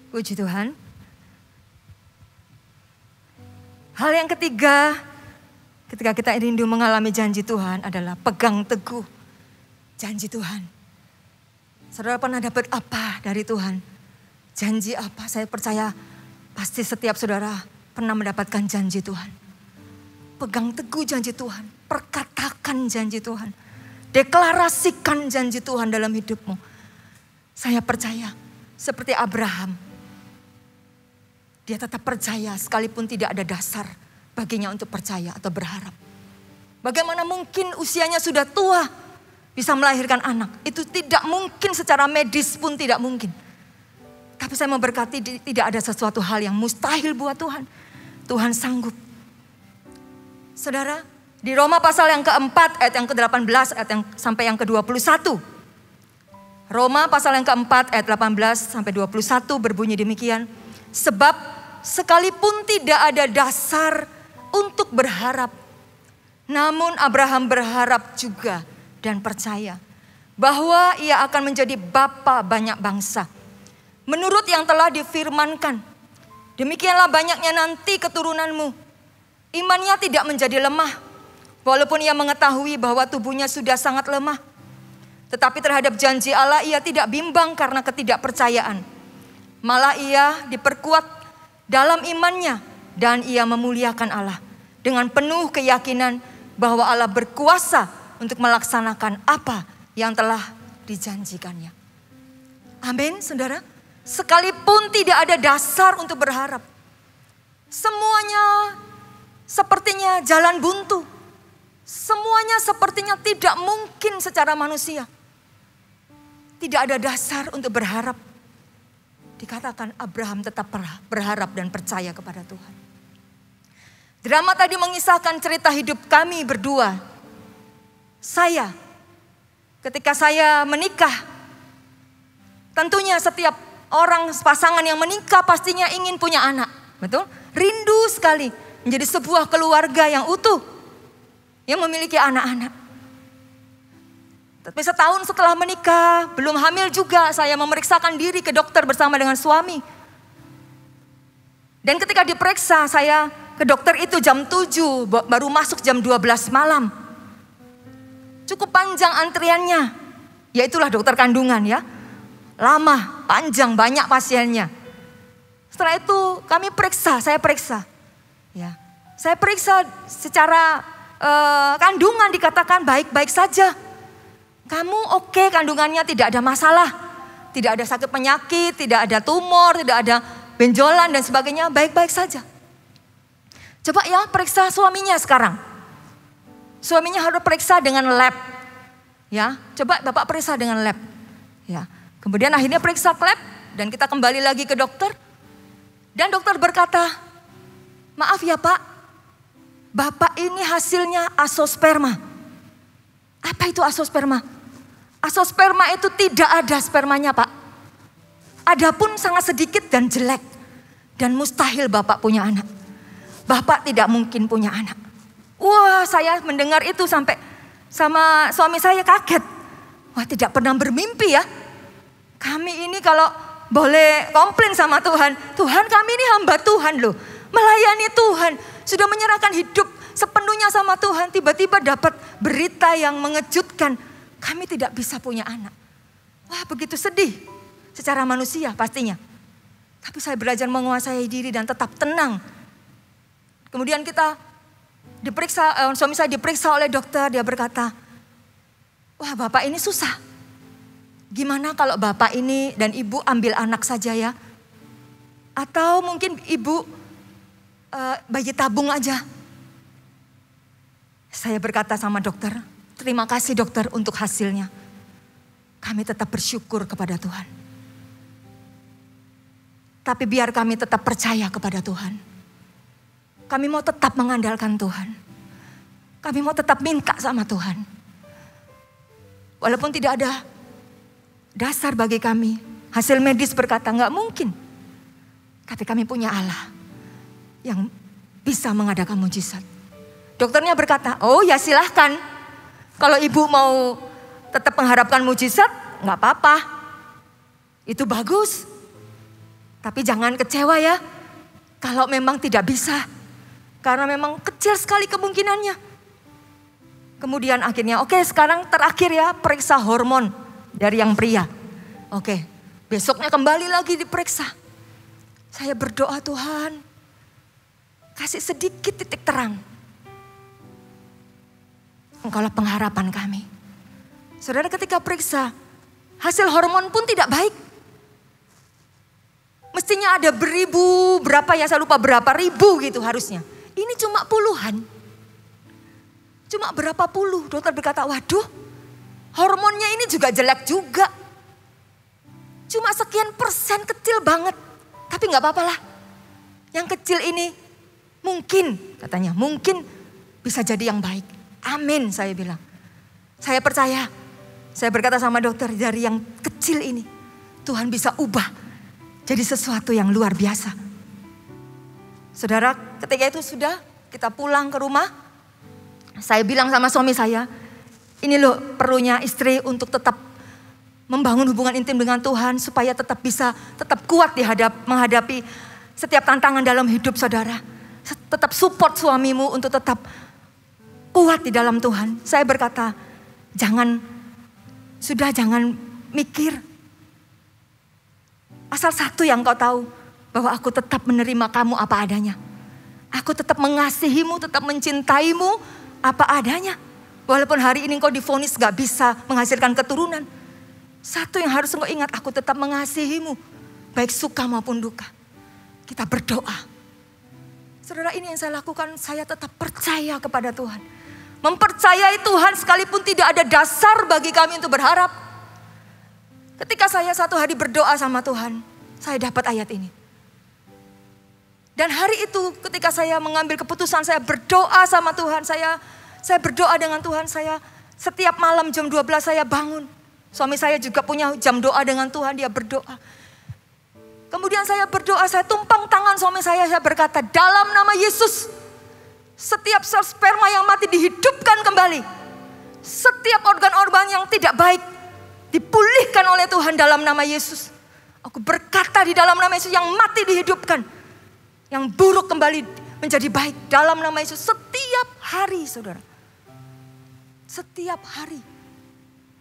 Puji Tuhan. Hal yang ketiga, ketika kita rindu mengalami janji Tuhan adalah pegang teguh janji Tuhan. Saudara pernah dapat apa dari Tuhan? Janji apa? Saya percaya pasti setiap saudara pernah mendapatkan janji Tuhan. Pegang teguh janji Tuhan, perkatakan janji Tuhan, deklarasikan janji Tuhan dalam hidupmu. Saya percaya seperti Abraham, dia tetap percaya sekalipun tidak ada dasar baginya untuk percaya atau berharap. Bagaimana mungkin usianya sudah tua bisa melahirkan anak? Itu tidak mungkin, secara medis pun tidak mungkin. Tapi saya mau berkati, tidak ada sesuatu hal yang mustahil buat Tuhan. Tuhan sanggup. Saudara, di Roma pasal yang keempat ayat yang ke-18 ayat yang sampai yang ke-21. Roma pasal yang keempat ayat 18 sampai 21 berbunyi demikian. Sebab sekalipun tidak ada dasar untuk berharap, namun Abraham berharap juga dan percaya bahwa ia akan menjadi bapa banyak bangsa. Menurut yang telah difirmankan, demikianlah banyaknya nanti keturunanmu. Imannya tidak menjadi lemah, walaupun ia mengetahui bahwa tubuhnya sudah sangat lemah. Tetapi terhadap janji Allah ia tidak bimbang karena ketidakpercayaan. Malah ia diperkuat dalam imannya dan ia memuliakan Allah dengan penuh keyakinan bahwa Allah berkuasa untuk melaksanakan apa yang telah dijanjikannya. Amin, saudara. Sekalipun tidak ada dasar untuk berharap, semuanya sepertinya jalan buntu. Semuanya sepertinya tidak mungkin secara manusia. Tidak ada dasar untuk berharap. Dikatakan Abraham tetap berharap dan percaya kepada Tuhan. Drama tadi mengisahkan cerita hidup kami berdua. Saya, ketika saya menikah, tentunya setiap orang pasangan yang menikah pastinya ingin punya anak. Betul? Rindu sekali menjadi sebuah keluarga yang utuh, yang memiliki anak-anak. Tapi setahun setelah menikah, belum hamil juga, saya memeriksakan diri ke dokter bersama dengan suami. Dan ketika diperiksa, saya ke dokter itu jam 7, baru masuk jam 12 malam. Cukup panjang antriannya, yaitulah dokter kandungan ya. Lama, panjang, banyak pasiennya. Setelah itu kami periksa, saya periksa. Ya, saya periksa secara kandungan dikatakan baik-baik saja. Kamu oke, kandungannya tidak ada masalah. Tidak ada sakit penyakit, tidak ada tumor, tidak ada benjolan dan sebagainya, baik-baik saja. Coba ya periksa suaminya sekarang. Suaminya harus periksa dengan lab. Ya, coba Bapak periksa dengan lab. Ya. Kemudian akhirnya periksa lab dan kita kembali lagi ke dokter. Dan dokter berkata, maaf ya Pak, Bapak ini hasilnya azoosperma. Apa itu azoosperma? Azoosperma itu tidak ada spermanya Pak. Adapun sangat sedikit dan jelek. Dan mustahil Bapak punya anak. Bapak tidak mungkin punya anak. Wah, saya mendengar itu sampai sama suami saya kaget. Wah, tidak pernah bermimpi ya. Kami ini kalau boleh komplain sama Tuhan. Tuhan, kami ini hamba Tuhan loh. Melayani Tuhan. Sudah menyerahkan hidup sepenuhnya sama Tuhan. Tiba-tiba dapat berita yang mengejutkan. Kami tidak bisa punya anak. Wah, begitu sedih. Secara manusia pastinya. Tapi saya belajar menguasai diri dan tetap tenang. Kemudian kita diperiksa, suami saya diperiksa oleh dokter. Dia berkata, wah Bapak ini susah. Gimana kalau Bapak ini dan Ibu ambil anak saja ya? Atau mungkin Ibu bayi tabung aja. Saya berkata sama dokter, terima kasih dokter untuk hasilnya. Kami tetap bersyukur kepada Tuhan. Tapi biar kami tetap percaya kepada Tuhan. Kami mau tetap mengandalkan Tuhan. Kami mau tetap minta sama Tuhan. Walaupun tidak ada dasar bagi kami. Hasil medis berkata nggak mungkin. Tapi kami punya Allah yang bisa mengadakan mujizat. Dokternya berkata, oh ya silahkan. Kalau ibu mau tetap mengharapkan mujizat, nggak apa-apa. Itu bagus. Tapi jangan kecewa ya. Kalau memang tidak bisa. Karena memang kecil sekali kemungkinannya. Kemudian akhirnya, oke, sekarang terakhir ya periksa hormon dari yang pria. Oke, besoknya kembali lagi diperiksa. Saya berdoa, Tuhan, kasih sedikit titik terang. Engkaulah pengharapan kami. Saudara, ketika periksa, hasil hormon pun tidak baik. Mestinya ada beribu, berapa ya, saya lupa berapa ribu gitu harusnya. Ini cuma puluhan. Cuma berapa puluh. Dokter berkata, waduh, hormonnya ini juga jelek juga. Cuma sekian persen, kecil banget. Tapi gak apa-apa lah. Yang kecil ini mungkin, katanya, mungkin bisa jadi yang baik. Amin, saya bilang. Saya percaya. Saya berkata sama dokter, dari yang kecil ini Tuhan bisa ubah jadi sesuatu yang luar biasa. Saudara, ketika itu sudah kita pulang ke rumah. Saya bilang sama suami saya, ini loh perlunya istri untuk tetap membangun hubungan intim dengan Tuhan. Supaya tetap bisa, tetap kuat menghadapi setiap tantangan dalam hidup saudara. Tetap support suamimu untuk tetap kuat di dalam Tuhan. Saya berkata, jangan mikir. Asal satu yang kau tahu, bahwa aku tetap menerima kamu apa adanya. Aku tetap mengasihimu, tetap mencintaimu apa adanya. Walaupun hari ini kau divonis gak bisa menghasilkan keturunan. Satu yang harus engkau ingat, aku tetap mengasihimu. Baik suka maupun duka. Kita berdoa. Saudara, ini yang saya lakukan, saya tetap percaya kepada Tuhan. Mempercayai Tuhan sekalipun tidak ada dasar bagi kami untuk berharap. Ketika saya satu hari berdoa sama Tuhan, saya dapat ayat ini. Dan hari itu ketika saya mengambil keputusan, saya berdoa sama Tuhan. Saya berdoa dengan Tuhan. Saya setiap malam jam 12 saya bangun. Suami saya juga punya jam doa dengan Tuhan, dia berdoa. Kemudian saya berdoa, saya tumpang tangan suami saya berkata, dalam nama Yesus, setiap sel sperma yang mati dihidupkan kembali. Setiap organ-organ yang tidak baik dipulihkan oleh Tuhan dalam nama Yesus. Aku berkata di dalam nama Yesus, yang mati dihidupkan. Yang buruk kembali menjadi baik dalam nama Yesus. Setiap hari saudara. Setiap hari.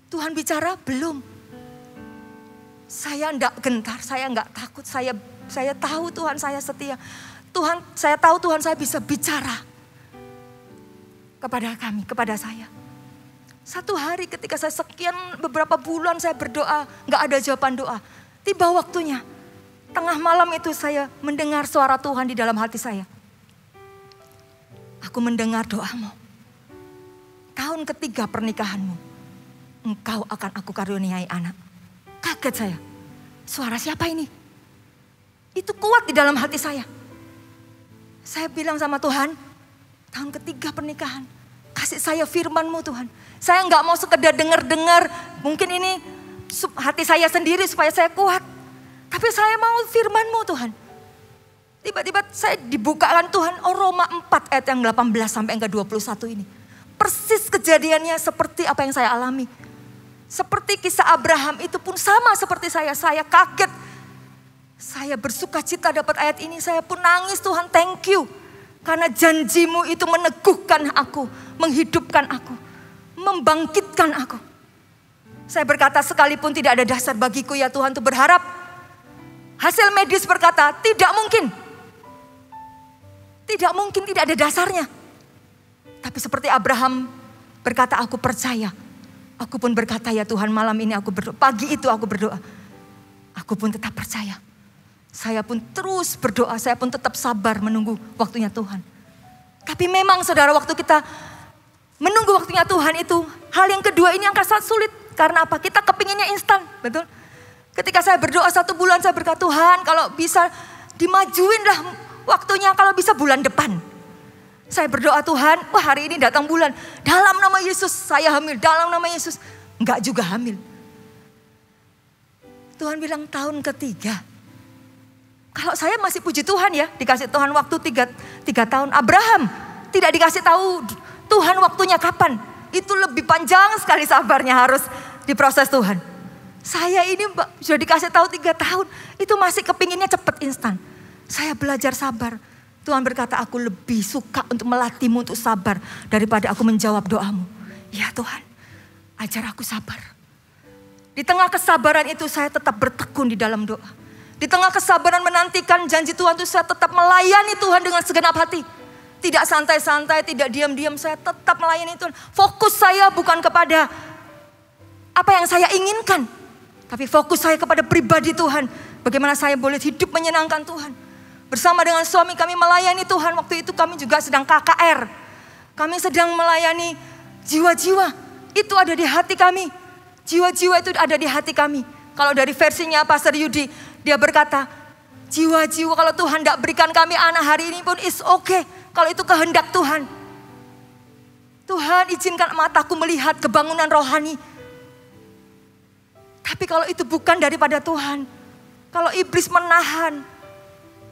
Tuhan bicara belum. Saya enggak gentar, saya enggak takut. Saya tahu Tuhan saya setia. Tuhan, saya tahu Tuhan saya bisa bicara kepada kami, kepada saya. Satu hari ketika saya sekian beberapa bulan saya berdoa, enggak ada jawaban doa. Tiba waktunya. Tengah malam itu saya mendengar suara Tuhan di dalam hati saya. Aku mendengar doamu. Tahun ketiga pernikahanmu, engkau akan aku karuniai anak. Kaget saya. Suara siapa ini? Itu kuat di dalam hati saya. Saya bilang sama Tuhan, tahun ketiga pernikahan, kasih saya firman-Mu Tuhan. Saya enggak mau sekedar dengar-dengar, mungkin ini hati saya sendiri supaya saya kuat. Tapi saya mau firman-Mu Tuhan. Tiba-tiba saya dibukakan Tuhan, Roma 4 ayat yang 18 sampai yang ke-21 ini. Persis kejadiannya seperti apa yang saya alami. Seperti kisah Abraham itu pun sama seperti saya kaget. Saya bersuka cita dapat ayat ini, saya pun nangis, Tuhan thank you. Karena janji-Mu itu meneguhkan aku, menghidupkan aku, membangkitkan aku. Saya berkata sekalipun tidak ada dasar bagiku ya Tuhan untuk berharap. Hasil medis berkata tidak mungkin. Tidak mungkin, tidak ada dasarnya. Tapi seperti Abraham berkata, aku percaya Aku pun berkata, ya Tuhan malam ini aku berdoa. Pagi itu aku berdoa. Aku pun tetap percaya. Saya pun terus berdoa, saya pun tetap sabar menunggu waktunya Tuhan. Tapi memang saudara, waktu kita menunggu waktunya Tuhan itu, hal yang kedua ini yang sangat sulit. Karena apa? Kita kepinginnya instan, betul? Ketika saya berdoa 1 bulan, saya berkata, Tuhan kalau bisa dimajuin lah waktunya, kalau bisa bulan depan. Saya berdoa, Tuhan, wah hari ini datang bulan. Dalam nama Yesus saya hamil, dalam nama Yesus. Enggak juga hamil. Tuhan bilang tahun ketiga. Kalau saya masih puji Tuhan ya, dikasih Tuhan waktu 3 tahun. Abraham tidak dikasih tahu Tuhan waktunya kapan. Itu lebih panjang sekali sabarnya, harus diproses Tuhan. Saya ini sudah dikasih tahu 3 tahun, itu masih kepinginnya cepat instan. Saya belajar sabar. Tuhan berkata, aku lebih suka untuk melatihmu untuk sabar daripada aku menjawab doamu. Ya Tuhan, ajar aku sabar. Di tengah kesabaran itu saya tetap bertekun di dalam doa. Di tengah kesabaran menantikan janji Tuhan itu saya tetap melayani Tuhan dengan segenap hati. Tidak santai-santai, tidak diam-diam, saya tetap melayani Tuhan. Fokus saya bukan kepada apa yang saya inginkan. Tapi fokus saya kepada pribadi Tuhan. Bagaimana saya boleh hidup menyenangkan Tuhan. Bersama dengan suami kami melayani Tuhan. Waktu itu kami juga sedang KKR. Kami sedang melayani jiwa-jiwa. Itu ada di hati kami. Jiwa-jiwa itu ada di hati kami. Kalau dari versinya Pastor Yudi, dia berkata, jiwa-jiwa kalau Tuhan tidak berikan kami anak hari ini pun is okay. Kalau itu kehendak Tuhan. Tuhan izinkan mataku melihat kebangunan rohani. Tapi kalau itu bukan daripada Tuhan. Kalau iblis menahan.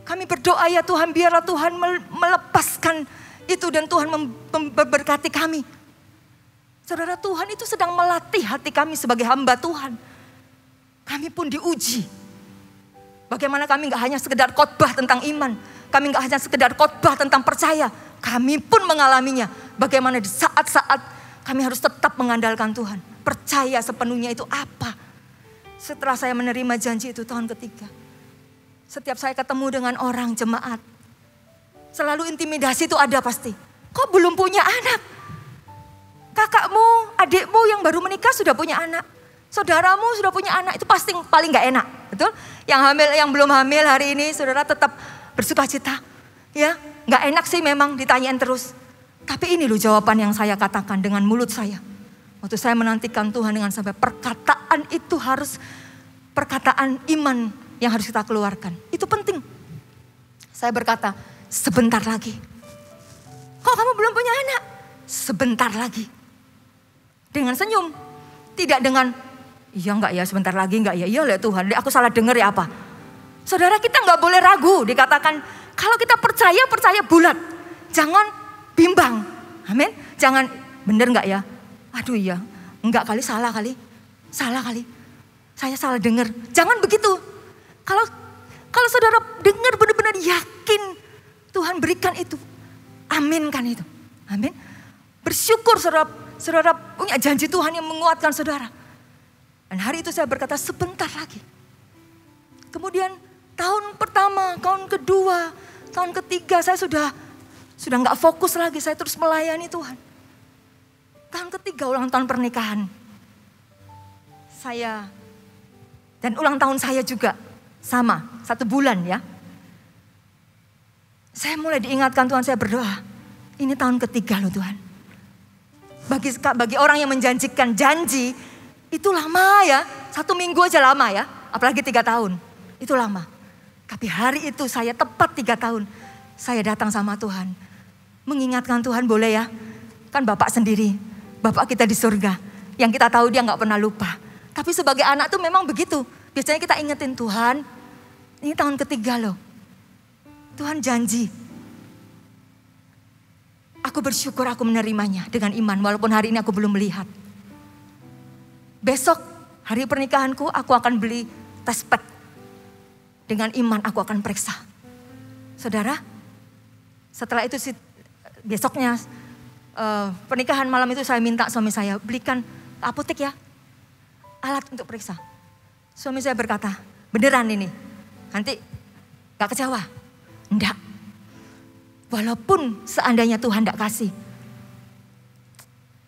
Kami berdoa ya Tuhan, biarlah Tuhan melepaskan itu dan Tuhan memberkati kami. Saudara, Tuhan itu sedang melatih hati kami sebagai hamba Tuhan. Kami pun diuji. Bagaimana kami gak hanya sekedar khotbah tentang iman. Kami gak hanya sekedar khotbah tentang percaya. Kami pun mengalaminya. Bagaimana di saat-saat kami harus tetap mengandalkan Tuhan. Percaya sepenuhnya itu apa. Setelah saya menerima janji itu tahun ketiga. Setiap saya ketemu dengan orang jemaat. Selalu intimidasi itu ada pasti. Kok belum punya anak? Kakakmu, adikmu yang baru menikah sudah punya anak. Saudaramu sudah punya anak, itu pasti paling gak enak, betul? Yang hamil, yang belum hamil hari ini, saudara tetap bersukacita. Ya, gak enak sih memang ditanyain terus. Tapi ini loh jawaban yang saya katakan dengan mulut saya. Waktu saya menantikan Tuhan dengan sampai perkataan itu harus perkataan iman yang harus kita keluarkan. Itu penting. Saya berkata, sebentar lagi. Kok kamu belum punya anak? Sebentar lagi. Dengan senyum, tidak dengan iya enggak ya, sebentar lagi enggak ya, iya lah Tuhan, aku salah dengar ya apa. Saudara, kita enggak boleh ragu, dikatakan kalau kita percaya, percaya bulat. Jangan bimbang, amin. Jangan, benar enggak ya, aduh iya, enggak kali, salah kali, saya salah dengar. Jangan begitu. Kalau saudara dengar benar-benar yakin Tuhan berikan itu, aminkan itu, amin. Bersyukur saudara punya janji Tuhan yang menguatkan saudara. Dan hari itu saya berkata sebentar lagi. Kemudian tahun pertama, tahun kedua, tahun ketiga saya sudah gak fokus lagi. Saya terus melayani Tuhan. Tahun ketiga ulang tahun pernikahan. Saya dan ulang tahun saya juga sama, 1 bulan ya. Saya mulai diingatkan Tuhan, saya berdoa. Ini tahun ketiga loh Tuhan. Bagi orang yang menjanjikan janji, itu lama ya, 1 minggu aja lama ya, apalagi 3 tahun, itu lama. Tapi hari itu saya tepat 3 tahun, saya datang sama Tuhan. Mengingatkan Tuhan boleh ya, kan Bapak sendiri, Bapak kita di surga. Yang kita tahu dia gak pernah lupa. Tapi sebagai anak tuh memang begitu, biasanya kita ingetin Tuhan, ini tahun ketiga loh. Tuhan janji. Aku bersyukur aku menerimanya dengan iman, walaupun hari ini aku belum melihat. Besok hari pernikahanku aku akan beli tes pet. Dengan iman aku akan periksa. Saudara, setelah itu besoknya pernikahan malam itu saya minta suami saya belikan apotek ya. Alat untuk periksa. Suami saya berkata, beneran ini? Nanti gak kecewa? Enggak. Walaupun seandainya Tuhan gak kasih.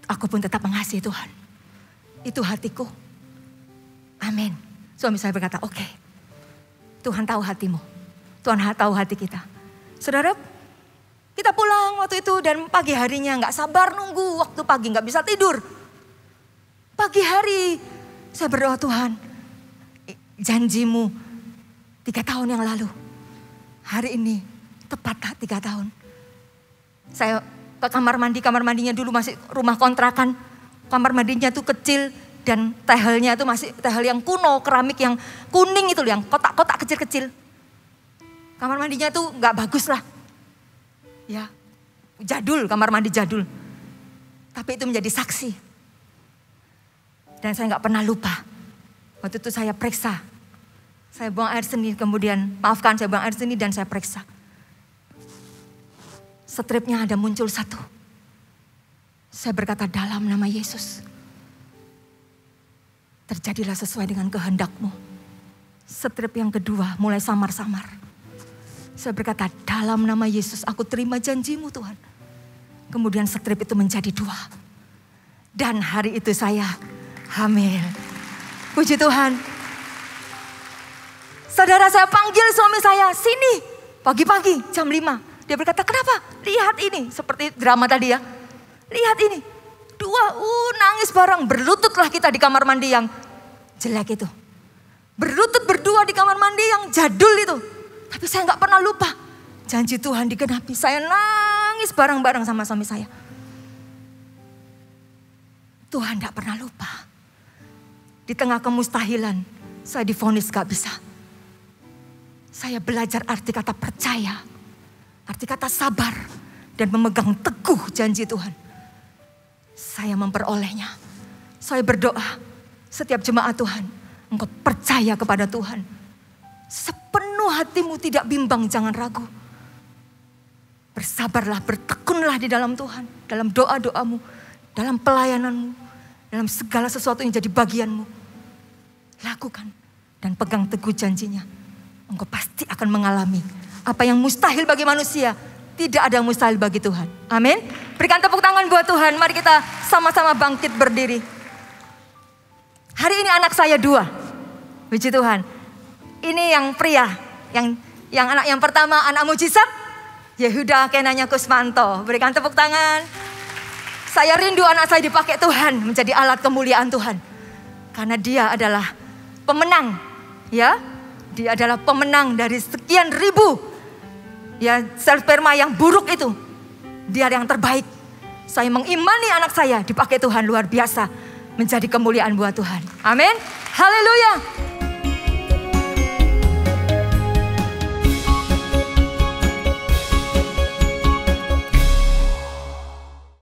Aku pun tetap mengasihi Tuhan. Itu hatiku. Amin. Suami saya berkata, oke. Tuhan tahu hatimu. Tuhan tahu hati kita. Saudara, kita pulang waktu itu dan pagi harinya gak sabar nunggu. Waktu pagi gak bisa tidur. Pagi hari saya berdoa, Tuhan, janjimu 3 tahun yang lalu. Hari ini tepat 3 tahun. Saya ke kamar mandinya dulu masih rumah kontrakan. Kamar mandinya tuh kecil dan tehelnya itu masih tehel yang kuno, keramik yang kuning itu, yang kotak-kotak kecil-kecil. Kamar mandinya tuh nggak bagus lah, ya jadul, kamar mandi jadul. Tapi itu menjadi saksi. Dan saya nggak pernah lupa. Waktu itu saya periksa, saya buang air seni, kemudian maafkan saya buang air seni dan saya periksa. Stripnya ada muncul 1. Saya berkata, dalam nama Yesus, terjadilah sesuai dengan kehendak-Mu. Strip yang kedua mulai samar-samar. Saya berkata, dalam nama Yesus aku terima janji-Mu Tuhan. Kemudian strip itu menjadi 2. Dan hari itu saya hamil. Puji Tuhan. Saudara, saya panggil suami saya, sini. Pagi-pagi jam 5. Dia berkata, kenapa? Lihat ini. Seperti drama tadi ya. Lihat ini. 2, nangis bareng. Berlututlah kita di kamar mandi yang jelek itu. Berlutut berdua di kamar mandi yang jadul itu. Tapi saya gak pernah lupa. Janji Tuhan digenapi. Saya nangis bareng-bareng sama suami saya. Tuhan gak pernah lupa. Di tengah kemustahilan, saya divonis gak bisa. Saya belajar arti kata percaya. Arti kata sabar. Dan memegang teguh janji Tuhan. Saya memperolehnya. Saya berdoa. Setiap jemaat Tuhan. Engkau percaya kepada Tuhan. Sepenuh hatimu, tidak bimbang, jangan ragu. Bersabarlah, bertekunlah di dalam Tuhan. Dalam doa-doamu. Dalam pelayananmu. Dalam segala sesuatu yang jadi bagianmu. Lakukan. Dan pegang teguh janjinya. Engkau pasti akan mengalami. Apa yang mustahil bagi manusia, tidak ada yang mustahil bagi Tuhan. Amin. Berikan tepuk tangan buat Tuhan. Mari kita sama-sama bangkit berdiri. Hari ini anak saya 2. Puji Tuhan. Ini yang pria. Yang anak yang pertama, anak mujizat. Yehuda Kenanya Kusmanto. Berikan tepuk tangan. Saya rindu anak saya dipakai Tuhan. Menjadi alat kemuliaan Tuhan. Karena dia adalah pemenang. Ya. Dia adalah pemenang dari sekian ribu. Ya, sel sperma yang buruk itu. Dia yang terbaik. Saya mengimani anak saya dipakai Tuhan luar biasa. Menjadi kemuliaan buat Tuhan. Amin. Haleluya.